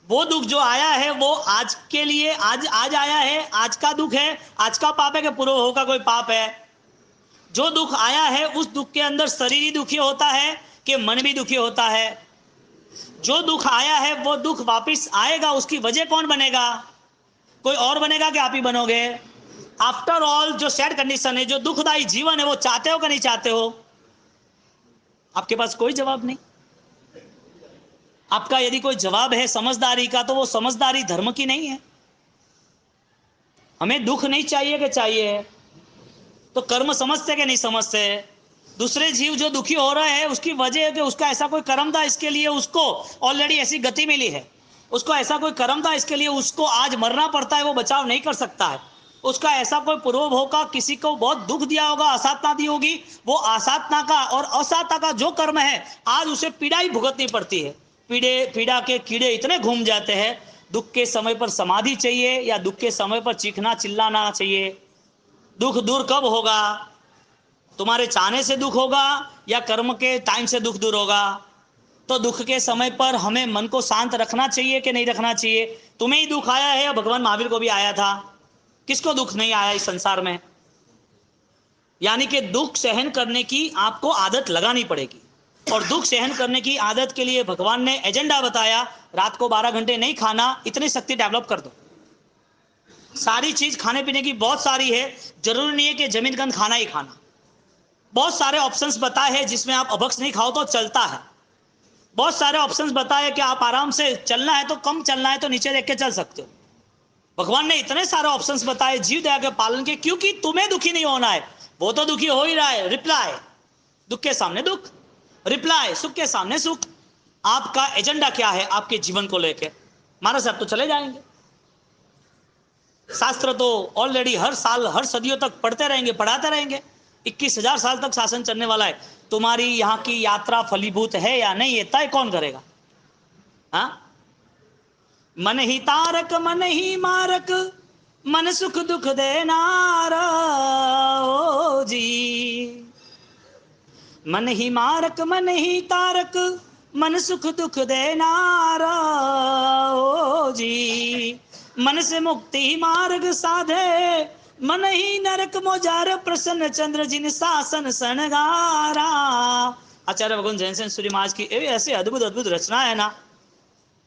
वो दुख जो आया है वो आज के लिए आज आया है, आज का दुख है, आज का पाप है कि पूर्व का कोई पाप है? जो दुख आया है उस दुख के अंदर शरीर ही दुखी होता है कि मन भी दुखी होता है? जो दुख आया है वो दुख वापस आएगा, उसकी वजह कौन बनेगा? कोई और बनेगा कि आप ही बनोगे? आफ्टर ऑल जो सैड कंडीशन है, जो दुखदायी जीवन है, वो चाहते हो कि नहीं चाहते हो? आपके पास कोई जवाब नहीं। आपका यदि कोई जवाब है समझदारी का, तो वो समझदारी धर्म की नहीं है। हमें दुख नहीं चाहिए कि चाहिए? तो कर्म समझते कि नहीं समझते? दूसरे जीव जो दुखी हो रहे हैं उसकी वजह है कि उसका ऐसा कोई कर्म था, इसके लिए उसको ऑलरेडी ऐसी गति मिली है, उसको ऐसा कोई कर्म था, इसके लिए उसको आज मरना पड़ता है, वो बचाव नहीं कर सकता है। उसका ऐसा कोई पूर्वभोग का किसी को बहुत दुख दिया होगा, असाधना दी होगी, वो असाधना का और असाधना का जो कर्म है आज उसे पीड़ा ही भुगतनी पड़ती है। पीड़ा के कीड़े इतने घूम जाते हैं। दुख के समय पर समाधि चाहिए या दुख के समय पर चीखना चिल्लाना चाहिए? दुख दूर कब होगा? तुम्हारे चाहने से दुख होगा या कर्म के टाइम से दुख दूर होगा? तो दुख के समय पर हमें मन को शांत रखना चाहिए कि नहीं रखना चाहिए? तुम्हें ही दुख आया है या भगवान महावीर को भी आया था? किसको दुख नहीं आया इस संसार में? यानी कि दुख सहन करने की आपको आदत लगानी पड़ेगी, और दुख सहन करने की आदत के लिए भगवान ने एजेंडा बताया, रात को 12 घंटे नहीं खाना, इतनी शक्ति डेवलप कर दो। सारी चीज खाने पीने की बहुत सारी है, जरूरी नहीं है कि जमीन गंद खाना ही खाना। बहुत सारे ऑप्शंस बताए हैं जिसमें आप अभक्ष नहीं खाओ तो चलता है। बहुत सारे ऑप्शंस बताए कि आप आराम से चलना है तो कम चलना है तो नीचे देख के चल सकते हो। भगवान ने इतने सारे ऑप्शंस बताए जीव दया के पालन के, क्योंकि तुम्हें दुखी नहीं होना है। वो तो दुखी हो ही रहा है। रिप्लाई दुख के सामने दुख, रिप्लाई सुख के सामने सुख। आपका एजेंडा क्या है आपके जीवन को लेकर? महाराज साहब तो चले जाएंगे, शास्त्र तो ऑलरेडी हर साल हर सदियों तक पढ़ते रहेंगे, पढ़ाते रहेंगे। 21,000 साल तक शासन चलने वाला है। तुम्हारी यहाँ की यात्रा फलीभूत है या नहीं, ये तय कौन करेगा? हाँ, मन ही तारक मन ही मारक, मन सुख दुख देनारा ओ जी। मन ही मारक मन ही तारक, मन सुख दुख देनारा ओ जी। मन से मुक्ति मार्ग साधे, मन ही नरक मोजार प्रसन्न चंद्र जिन शासन सनगारा। आचार्य भगवान जैन सेन सूर्य महाराज की ऐसे अद्भुत अद्भुत रचना है ना,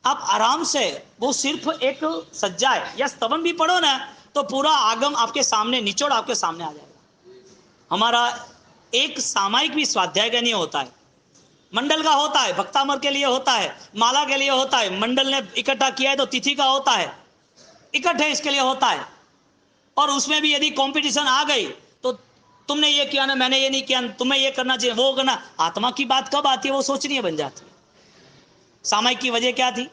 आप आराम से, वो सिर्फ एक सज्जा है या स्तवन भी पढ़ो ना तो पूरा आगम आपके सामने, निचोड़ आपके सामने आ जाएगा। हमारा एक सामायिक भी स्वाध्याय का नहीं होता है, मंडल का होता है, भक्तामर के लिए होता है, माला के लिए होता है। मंडल ने इकट्ठा किया है तो तिथि का होता है, इकट्ठे इसके लिए होता है। और उसमें भी यदि कंपटीशन आ गई तो तुमने ये किया ना, मैंने ये नहीं किया, तुम्हें ये करना चाहिए, वो करना। आत्मा की बात कब आती है? वो सोचनीय बन जाती है। सामायिक की वजह क्या थी?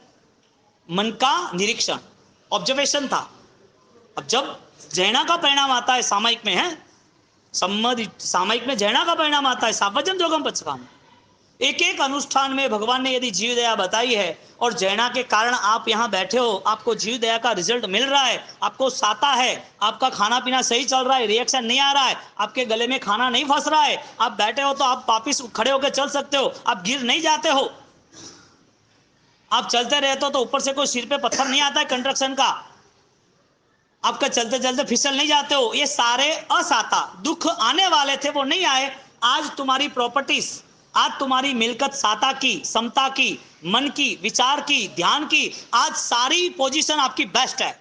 मन का निरीक्षण, ऑब्जर्वेशन था। अब जब जैना का परिणाम आता है सामायिक में, है सामायिक में जैना का परिणाम आता है, सावजन जोगम पचकाम। एक एक अनुष्ठान में भगवान ने यदि जीव दया बताई है और जैना के कारण आप यहाँ बैठे हो, आपको जीव दया का रिजल्ट मिल रहा है, आपको साता है, आपका खाना पीना सही चल रहा है, रिएक्शन नहीं आ रहा है, आपके गले में खाना नहीं फंस रहा है, आप बैठे हो तो आप वापिस खड़े होकर चल सकते हो, आप गिर नहीं जाते हो, आप चलते रहते हो तो ऊपर से कोई सिर पे पत्थर नहीं आता है कंस्ट्रक्शन का, आपका चलते चलते फिसल नहीं जाते हो। ये सारे असाता दुख आने वाले थे, वो नहीं आए। आज तुम्हारी प्रॉपर्टीज, आज तुम्हारी मिलकत साता की, समता की, मन की, विचार की, ध्यान की, आज सारी पोजीशन आपकी बेस्ट है।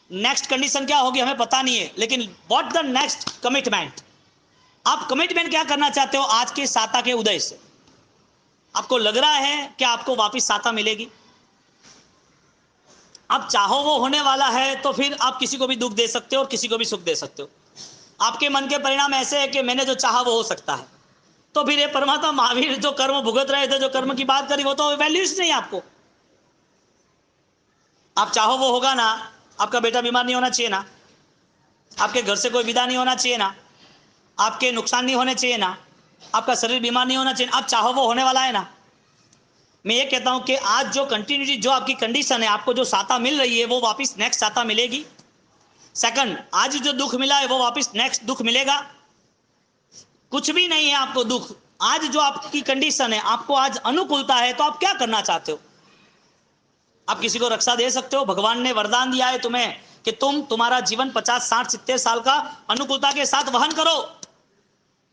नेक्स्ट कंडीशन क्या होगी हमें पता नहीं है, लेकिन व्हाट द नेक्स्ट कमिटमेंट? आप कमिटमेंट क्या करना चाहते हो आज के साता के उदय से? आपको लग रहा है कि आपको वापस साता मिलेगी, आप चाहो वो होने वाला है, तो फिर आप किसी को भी दुख दे सकते हो और किसी को भी सुख दे सकते हो। आपके मन के परिणाम ऐसे है कि मैंने जो चाहा वो हो सकता है, तो फिर ये परमात्मा महावीर जो कर्म भुगत रहे थे, जो कर्म की बात करी, वो तो वैल्यूज नहीं आपको। आप चाहो वो होगा ना, आपका बेटा बीमार नहीं होना चाहिए ना, आपके घर से कोई विदा नहीं होना चाहिए ना, आपके नुकसान नहीं होने चाहिए ना, आपका शरीर बीमार नहीं होना चाहिए, आप चाहो वो होने वाला है ना। मैं ये कहता हूं कि आज जो कंटिन्यूटी, जो आपकी कंडीशन है, आपको जो साता मिल रही है वो वापस नेक्स्ट साता मिलेगी। सेकंड, आज जो दुख मिला है वो वापस नेक्स्ट दुख मिलेगा। कुछ भी नहीं है आपको दुख, आज जो आपकी कंडीशन है, आपको आज अनुकूलता है, तो आप क्या करना चाहते हो? आप किसी को रक्षा दे सकते हो। भगवान ने वरदान दिया है तुम्हें कि तुम्हारा जीवन 50, 60, 70 साल का अनुकूलता के साथ वहन करो।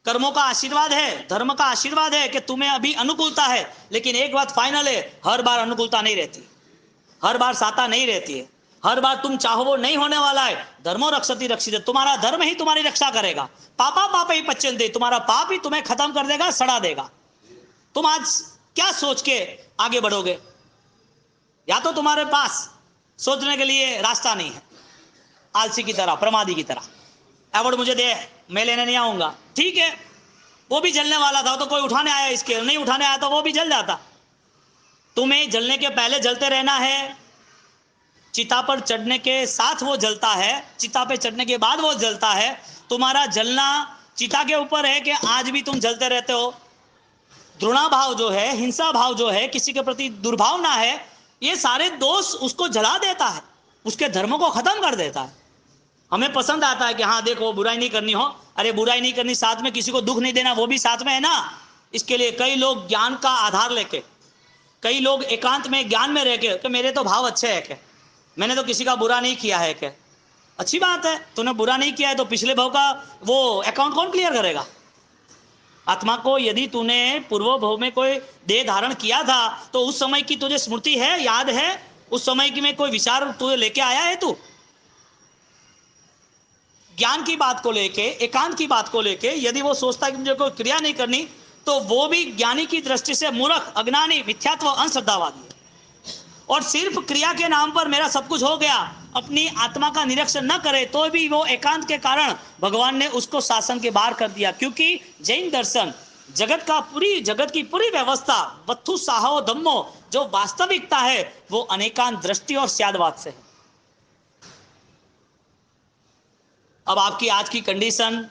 कर्मों का आशीर्वाद है, धर्म का आशीर्वाद है कि तुम्हें अभी अनुकूलता है। लेकिन एक बात फाइनल है, हर बार अनुकूलता नहीं रहती, हर बार साता नहीं रहती है, हर बार तुम चाहो वो नहीं होने वाला है। धर्मो रक्षति रक्षित, तुम्हारा धर्म ही तुम्हारी रक्षा करेगा। पापा पाप ही पच्चन्ते, तुम्हारा पाप ही तुम्हें खत्म कर देगा, सड़ा देगा। तुम आज क्या सोच के आगे बढ़ोगे? या तो तुम्हारे पास सोचने के लिए रास्ता नहीं है, आलसी की तरह, प्रमादी की तरह, अवार्ड मुझे दे, मैं लेने नहीं आऊंगा। ठीक है, वो भी जलने वाला था तो कोई उठाने आया, इसके नहीं उठाने आया तो वो भी जल जाता। तुम्हें जलने के पहले जलते रहना है, चिता पर चढ़ने के साथ वो जलता है, चिता पे चढ़ने के बाद वो जलता है। तुम्हारा जलना चिता के ऊपर है कि आज भी तुम जलते रहते हो। द्रोणा भाव जो है, हिंसा भाव जो है, किसी के प्रति दुर्भावना है, ये सारे दोष उसको जला देता है, उसके धर्म को खत्म कर देता है। हमें पसंद आता है कि हाँ देखो बुराई नहीं करनी हो, अरे बुराई नहीं करनी, साथ में किसी को दुख नहीं देना, वो भी साथ में है ना। इसके लिए कई लोग ज्ञान का आधार लेके, कई लोग एकांत में ज्ञान में रह के, मेरे तो भाव अच्छे है, क्या मैंने तो किसी का बुरा नहीं किया है, क्या अच्छी बात है, तूने बुरा नहीं किया है, तो पिछले भाव का वो अकाउंट कौन क्लियर करेगा? आत्मा को यदि तूने पूर्व भाव में कोई देह धारण किया था, तो उस समय की तुझे स्मृति है, याद है? उस समय की में कोई विचार तुझे लेके आया है? तू ज्ञान की बात को लेके, एकांत की बात को लेके यदि वो सोचता है कि मुझे कोई क्रिया नहीं करनी, तो वो भी ज्ञानी की दृष्टि से मूर्ख, अज्ञानी, मिथ्यात्व, अंधश्रद्धावादी है। और सिर्फ क्रिया के नाम पर मेरा सब कुछ हो गया, अपनी आत्मा का निरीक्षण न करे तो भी वो एकांत के कारण भगवान ने उसको शासन के बाहर कर दिया। क्योंकि जैन दर्शन, जगत की पूरी व्यवस्था, वत्थु साहो धम्मो, जो वास्तविकता है वो अनेकांत दृष्टि और स्यादवाद से है। अब आपकी आज की कंडीशन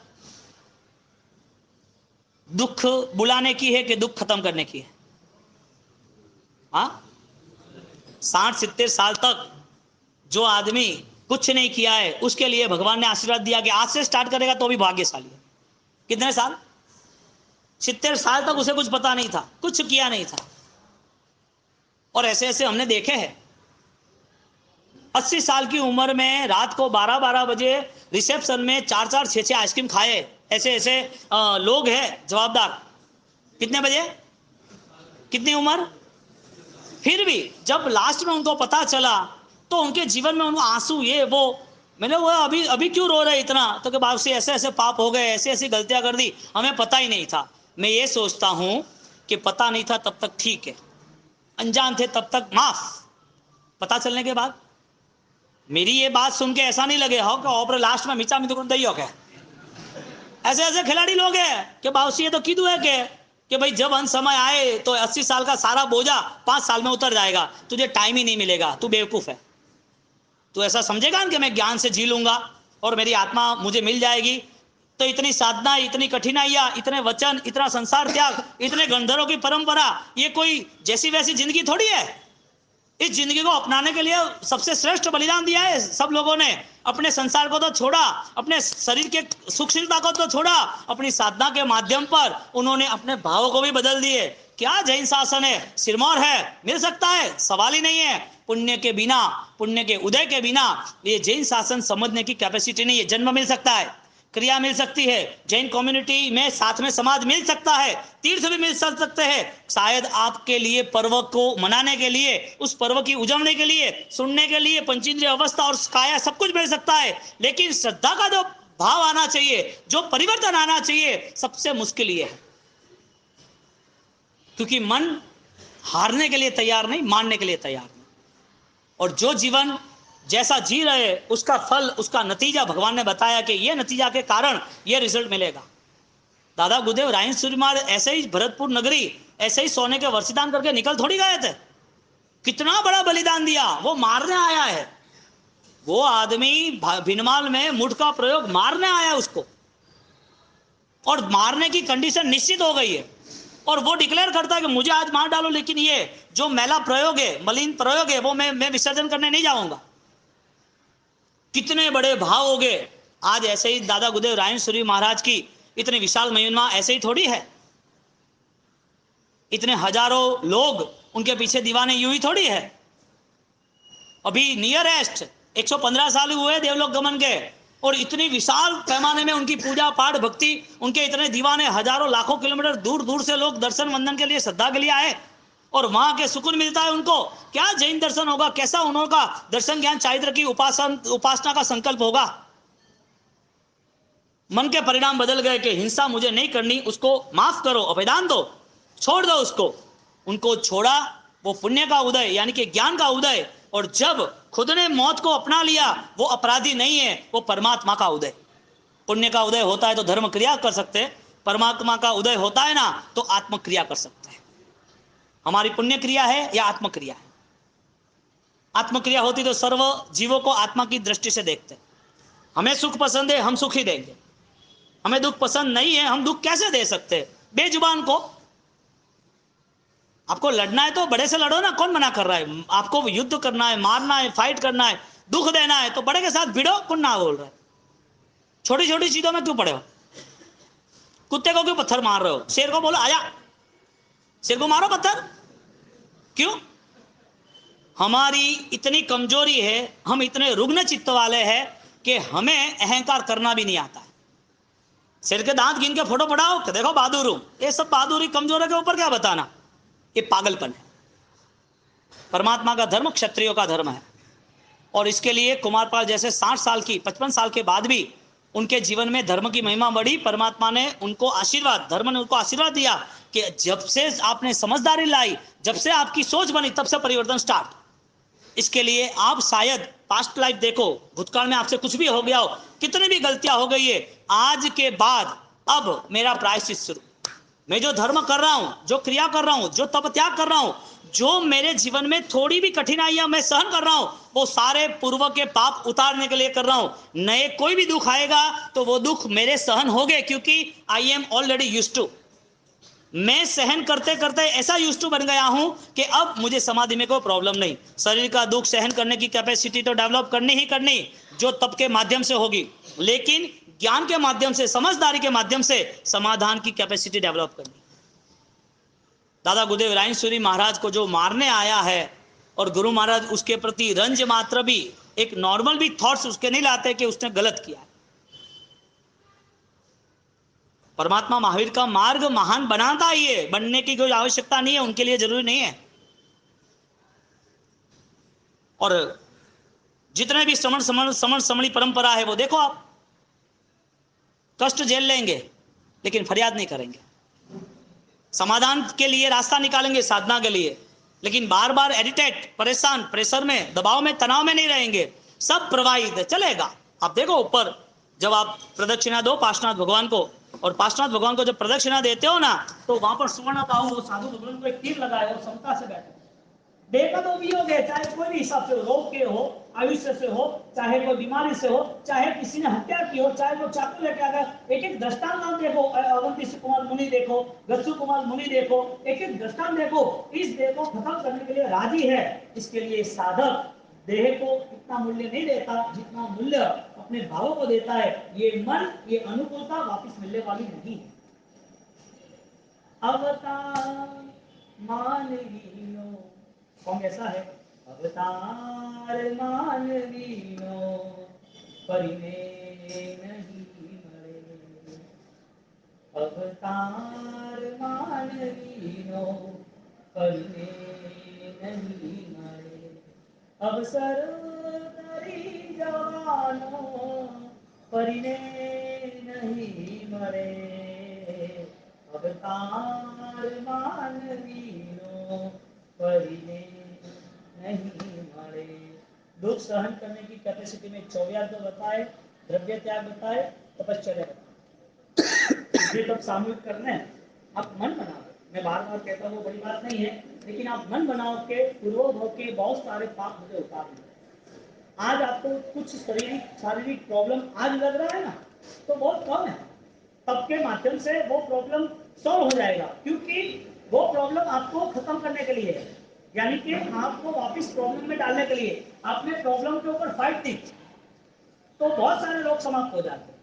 दुख बुलाने की है कि दुख खत्म करने की है? हाँ, 60-70 साल तक जो आदमी कुछ नहीं किया है, उसके लिए भगवान ने आशीर्वाद दिया कि आज से स्टार्ट करेगा तो भी भाग्यशाली है। कितने साल? 70 साल तक उसे कुछ पता नहीं था, कुछ किया नहीं था। और ऐसे ऐसे हमने देखे हैं, 80 साल की उम्र में रात को 12-12 बजे रिसेप्शन में 4-4, 6-6 आइसक्रीम खाए, ऐसे ऐसे लोग हैं जवाबदार। कितने बजे, कितनी उम्र? फिर भी जब लास्ट में उनको पता चला तो उनके जीवन में उनको आंसू, ये वो, मैंने वो अभी क्यों रो रहे इतना? तो कि बाप से ऐसे ऐसे पाप हो गए, ऐसे ऐसी गलतियां कर दी, हमें पता ही नहीं था। मैं ये सोचता हूं कि पता नहीं था तब तक ठीक है, अनजान थे तब तक माफ, पता चलने के बाद। मेरी ये बात सुन के ऐसा नहीं लगे हो कि ऑपरे लास्ट में मीचा मित्र दई हो गया। ऐसे ऐसे खिलाड़ी लोग हैं कि बाउसी ये तो कीधु है कि भाई जब अंत समय आए तो 80 साल का सारा बोझा 5 साल में उतर जाएगा, तुझे टाइम ही नहीं मिलेगा, तू बेवकूफ है। तू ऐसा समझेगा कि मैं ज्ञान से जी लूंगा और मेरी आत्मा मुझे मिल जाएगी? तो इतनी साधना, इतनी कठिनाइयां, इतने वचन, इतना संसार त्याग, इतने गंधर्वों की परंपरा, ये कोई जैसी वैसी जिंदगी थोड़ी है। इस जिंदगी को अपनाने के लिए सबसे श्रेष्ठ बलिदान दिया है सब लोगों ने। अपने संसार को तो छोड़ा, अपने शरीर के सूक्ष्मता को तो छोड़ा, अपनी साधना के माध्यम पर उन्होंने अपने भावों को भी बदल दिए। क्या जैन शासन है, सिरमौर है, मिल सकता है, सवाल ही नहीं है। पुण्य के बिना, पुण्य के उदय के बिना ये जैन शासन समझने की कैपेसिटी नहीं है। जन्म मिल सकता है, क्रिया मिल सकती है, जैन कम्युनिटी में साथ में समाज मिल सकता है, तीर्थ भी मिल सकते हैं। शायद आपके लिए पर्व को मनाने के लिए, उस पर्व की उजवने के लिए, सुनने के लिए पंचेंद्रिय अवस्था और काया सब कुछ मिल सकता है। लेकिन श्रद्धा का जो भाव आना चाहिए, जो परिवर्तन आना चाहिए, सबसे मुश्किल ये है। क्योंकि मन हारने के लिए तैयार नहीं, मानने के लिए तैयार नहीं। और जो जीवन जैसा जी रहे उसका फल, उसका नतीजा भगवान ने बताया कि ये नतीजा के कारण ये रिजल्ट मिलेगा। दादा गुरुदेव रायन सूरी महाराज ऐसे ही भरतपुर नगरी ऐसे ही सोने के वर्षिदान करके निकल थोड़ी गए थे। कितना बड़ा बलिदान दिया, वो मारने आया है। वो आदमी भिनमाल में मुठ का प्रयोग मारने आया उसको, और मारने की कंडीशन निश्चित हो गई है। और वो डिक्लेयर करता है कि मुझे आज मार डालो, लेकिन ये जो मैला प्रयोग है, मलिन प्रयोग है, वो मैं विसर्जन करने नहीं जाऊंगा। कितने बड़े भाव हो गए। आज ऐसे ही दादा गुरुदेव रायन सूरी महाराज की इतनी विशाल महिमा ऐसे ही थोड़ी है। इतने हजारों लोग उनके पीछे दीवाने यूं ही थोड़ी है। अभी नियरेस्ट 115 साल हुए देवलोक गमन के, और इतनी विशाल पैमाने में उनकी पूजा पाठ भक्ति, उनके इतने दीवाने हजारों लाखों किलोमीटर दूर दूर से लोग दर्शन वंदन के लिए, श्रद्धा के लिए आए, और वहां के सुकून मिलता है उनको। क्या जैन दर्शन होगा, कैसा उनका दर्शन ज्ञान चारित्र की उपासना का संकल्प होगा। मन के परिणाम बदल गए कि हिंसा मुझे नहीं करनी, उसको माफ करो, अभेदान दो, छोड़ दो उसको। उनको छोड़ा, वो पुण्य का उदय यानी कि ज्ञान का उदय। और जब खुद ने मौत को अपना लिया, वो अपराधी नहीं है, वो परमात्मा का उदय। पुण्य का उदय होता है तो धर्म क्रिया कर सकते हैं, परमात्मा का उदय होता है ना तो आत्मक्रिया कर सकते हैं। हमारी पुण्य क्रिया है या आत्मक्रिया है? आत्मक्रिया होती तो सर्व जीवों को आत्मा की दृष्टि से देखते। हमें सुख पसंद है, हम सुख ही देंगे। हमें दुख पसंद नहीं है, हम दुख कैसे दे सकते? बेजुबान को आपको लड़ना है तो बड़े से लड़ो ना, कौन मना कर रहा है? आपको युद्ध करना है, मारना है, फाइट करना है, दुख देना है तो बड़े के साथ भिड़ो, कौन ना बोल रहा है? छोटी छोटी चीजों में क्यों पड़े हो? कुत्ते को क्यों पत्थर मार रहे हो? शेर को बोलो आजा, शेर को मारो पत्थर, क्यों? हमारी इतनी कमजोरी है, हम इतने रुग्ण चित्त वाले हैं कि हमें अहंकार करना भी नहीं आता है। सिर के दांत गिन के फोटो पड़ाओ तो देखो बहादुर हूं, ये सब बहादुरी कमजोरों के ऊपर क्या बताना, ये पागलपन है। परमात्मा का धर्म क्षत्रियों का धर्म है, और इसके लिए कुमारपाल जैसे 60 साल की 55 साल के बाद भी उनके जीवन में धर्म की महिमा बढ़ी। परमात्मा ने उनको आशीर्वाद, धर्म ने उनको आशीर्वाद दिया कि जब से आपने समझदारी लाई, जब से आपकी सोच बनी, तब से परिवर्तन स्टार्ट। इसके लिए आप शायद पास्ट लाइफ देखो, भूतकाल में आपसे कुछ भी हो गया हो, कितनी भी गलतियां हो गई है, आज के बाद अब मेरा प्रायश्चित शुरू। मैं जो धर्म कर रहा हूं, जो क्रिया कर रहा हूं, जो तप त्याग कर रहा हूं, जो मेरे जीवन में थोड़ी भी कठिनाइयां मैं सहन कर रहा हूं, वो सारे पूर्व के पाप उतारने के लिए कर रहा हूं। नए कोई भी दुख आएगा तो वो दुख मेरे सहन हो गए, क्योंकि I am already used to. मैं सहन करते करते ऐसा यूज्ड टू बन गया हूं कि अब मुझे समाधि में कोई प्रॉब्लम नहीं। शरीर का दुख सहन करने की कैपेसिटी तो डेवलप करनी ही करनी, जो तप के माध्यम से होगी, लेकिन ज्ञान के माध्यम से, समझदारी के माध्यम से समाधान की कैपेसिटी डेवलप करनी। दादा गुरुदेव रायन सूरी महाराज को जो मारने आया है, और गुरु महाराज उसके प्रति रंज मात्र भी, एक नॉर्मल भी थॉट्स उसके नहीं लाते कि उसने गलत किया। परमात्मा महावीर का मार्ग महान बनाता ही है, बनने की कोई आवश्यकता नहीं है, उनके लिए जरूरी नहीं है। और जितने भी समण समणी परंपरा है वो देखो आप, कष्ट झेल लेंगे लेकिन फरियाद नहीं करेंगे, समाधान के लिए रास्ता निकालेंगे, साधना के लिए, लेकिन बार बार एडिटेट, परेशान, प्रेशर में, दबाव में, तनाव में नहीं रहेंगे। सब प्रवाहित चलेगा। आप देखो ऊपर, जब आप प्रदक्षिणा दो पार्श्वनाथ भगवान को, और पार्श्वनाथ भगवान को जब प्रदक्षिणा देते हो ना, तो वहां पर सुवर्ण बाहु साधु भगवान को एक तीर लगाए और समता से बैठे। देखा तो भी हो गए, चाहे कोई भी हिसाब से, रोग के हो, आयुष्य से हो, चाहे कोई बीमारी से हो, चाहे किसी ने हत्या की हो, चाहे वो चाकू लेके आ गया। एक एक दृष्टांत आप देखो, अवंती कुमार मुनि देखो, गच्छु कुमार मुनि देखो, एक एक दृष्टांत देखो। इस देह को खत्म करने के लिए राजी है। इसके लिए साधक देह को इतना मूल्य नहीं देता जितना मूल्य अपने भावों को देता है। ये मन, ये अनुकूलता वापिस मिलने वाली नहीं है। अवतार मानवीनो, कौन कैसा है? अवतार मानवीनो, परिने नहीं मरे। अवतार मानवीनो, परिने नहीं मरे। अवसर करी जवानो, परिने नहीं मरे। अवतार मानवीनो परिने नहीं मारे। दुख सहन करने की कैपेसिटी में 24 तो बताए, द्रव्य त्याग बताए, तपश्चर्या बताए। ये तब सामूहिक करने आप मन बनाओ। मैं बार बार कहता हूँ वो बड़ी बात नहीं है, लेकिन आप मन बनाओ के पूर्वोध होके बहुत सारे पाप मुझे उतारने। आज आपको कुछ शारीरिक प्रॉब्लम आज लग रहा है ना, तो बहुत कम है। तब के माध्यम से वो प्रॉब्लम सॉल्व हो जाएगा, क्योंकि वो प्रॉब्लम आपको खत्म करने के लिए है, यानी कि आपको वापस प्रॉब्लम में डालने के लिए। आपने प्रॉब्लम के ऊपर फाइट दी तो बहुत सारे लोग समाप्त हो जाते हैं।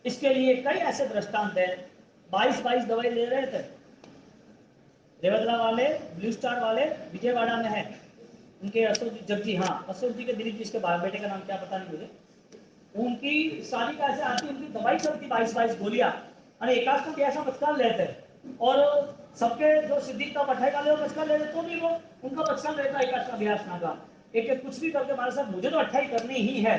इसके लिए कई ऐसे दृष्टांत है। 22 दवाई ले रहे थे देवदला वाले, ब्लू स्टार वाले, विजयवाड़ा में है उनके अशोक जगजी, हाँ अशोक जी के दिलीप जी, इसके बेटे का नाम क्या पता नहीं मुझे। उनकी शादी कैसे आती, उनकी दवाई चलती 22 गोलियां, और एकाश को ऐसा बचकान लेते हैं, और सबके जो सिद्धि का बैठेगा ले बचकान ले तो भी वो उनका बचकान रहता एकाश का अभ्यास ना का एक एक कुछ भी करके हमारे साथ, मुझे तो 28 करनी ही है,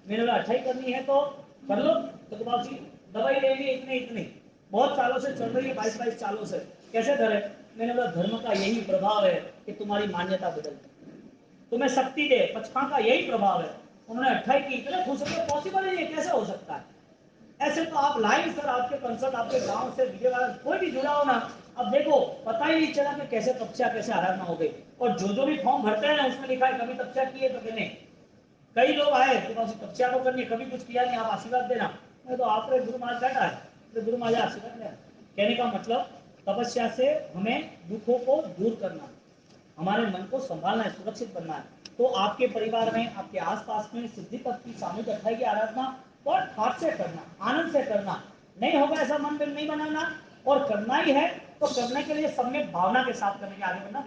मैंने बोला 28 करनी है तो कर लो। तो बाबू जी दवाई लेंगे इतने इतने, बहुत सालों से चल रही है 22 सालों से, कैसे धरे। मैंने बोला धर्म का यही प्रभाव है कि तुम्हारी मान्यता बदलती, तुम्हें शक्ति दे, पचपा का यही प्रभाव है। उन्होंने 28 की, इतने खुश होकर पॉसिबल ही नहीं, कैसे हो सकता है। ऐसे तो आप लाइन सर, आपके कंसर्ट आपके गांव से विजयवाड़ा कोई भी जुड़ा हो ना, अब देखो पता ही नहीं चला कि कैसे तपस्या कैसे आराधना हो गई। और जो भी फॉर्म भरते हैं ना उसमें लिखा है कभी तपस्या की है कभी नहीं। कई लोग आए कि तपस्या तो करनी, कभी कुछ किया नहीं, आप आशीर्वाद देना। मैं तो आप गुरु महाराज बैठा है तो गुरु महाराज आशीर्वाद देना। कहने का मतलब तपस्या से हमें दुखों को दूर करना, हमारे मन को संभालना है, सुरक्षित बनना है। तो आपके परिवार में, आपके आसपास में सिद्धि तत्व की सामूहिक अध्याय की आराधना और ठाट से करना, आनंद से करना। नहीं होगा ऐसा मन में नहीं बनाना, और करना ही है तो करने के लिए सब में भावना के साथ करने के आगे बढ़ना।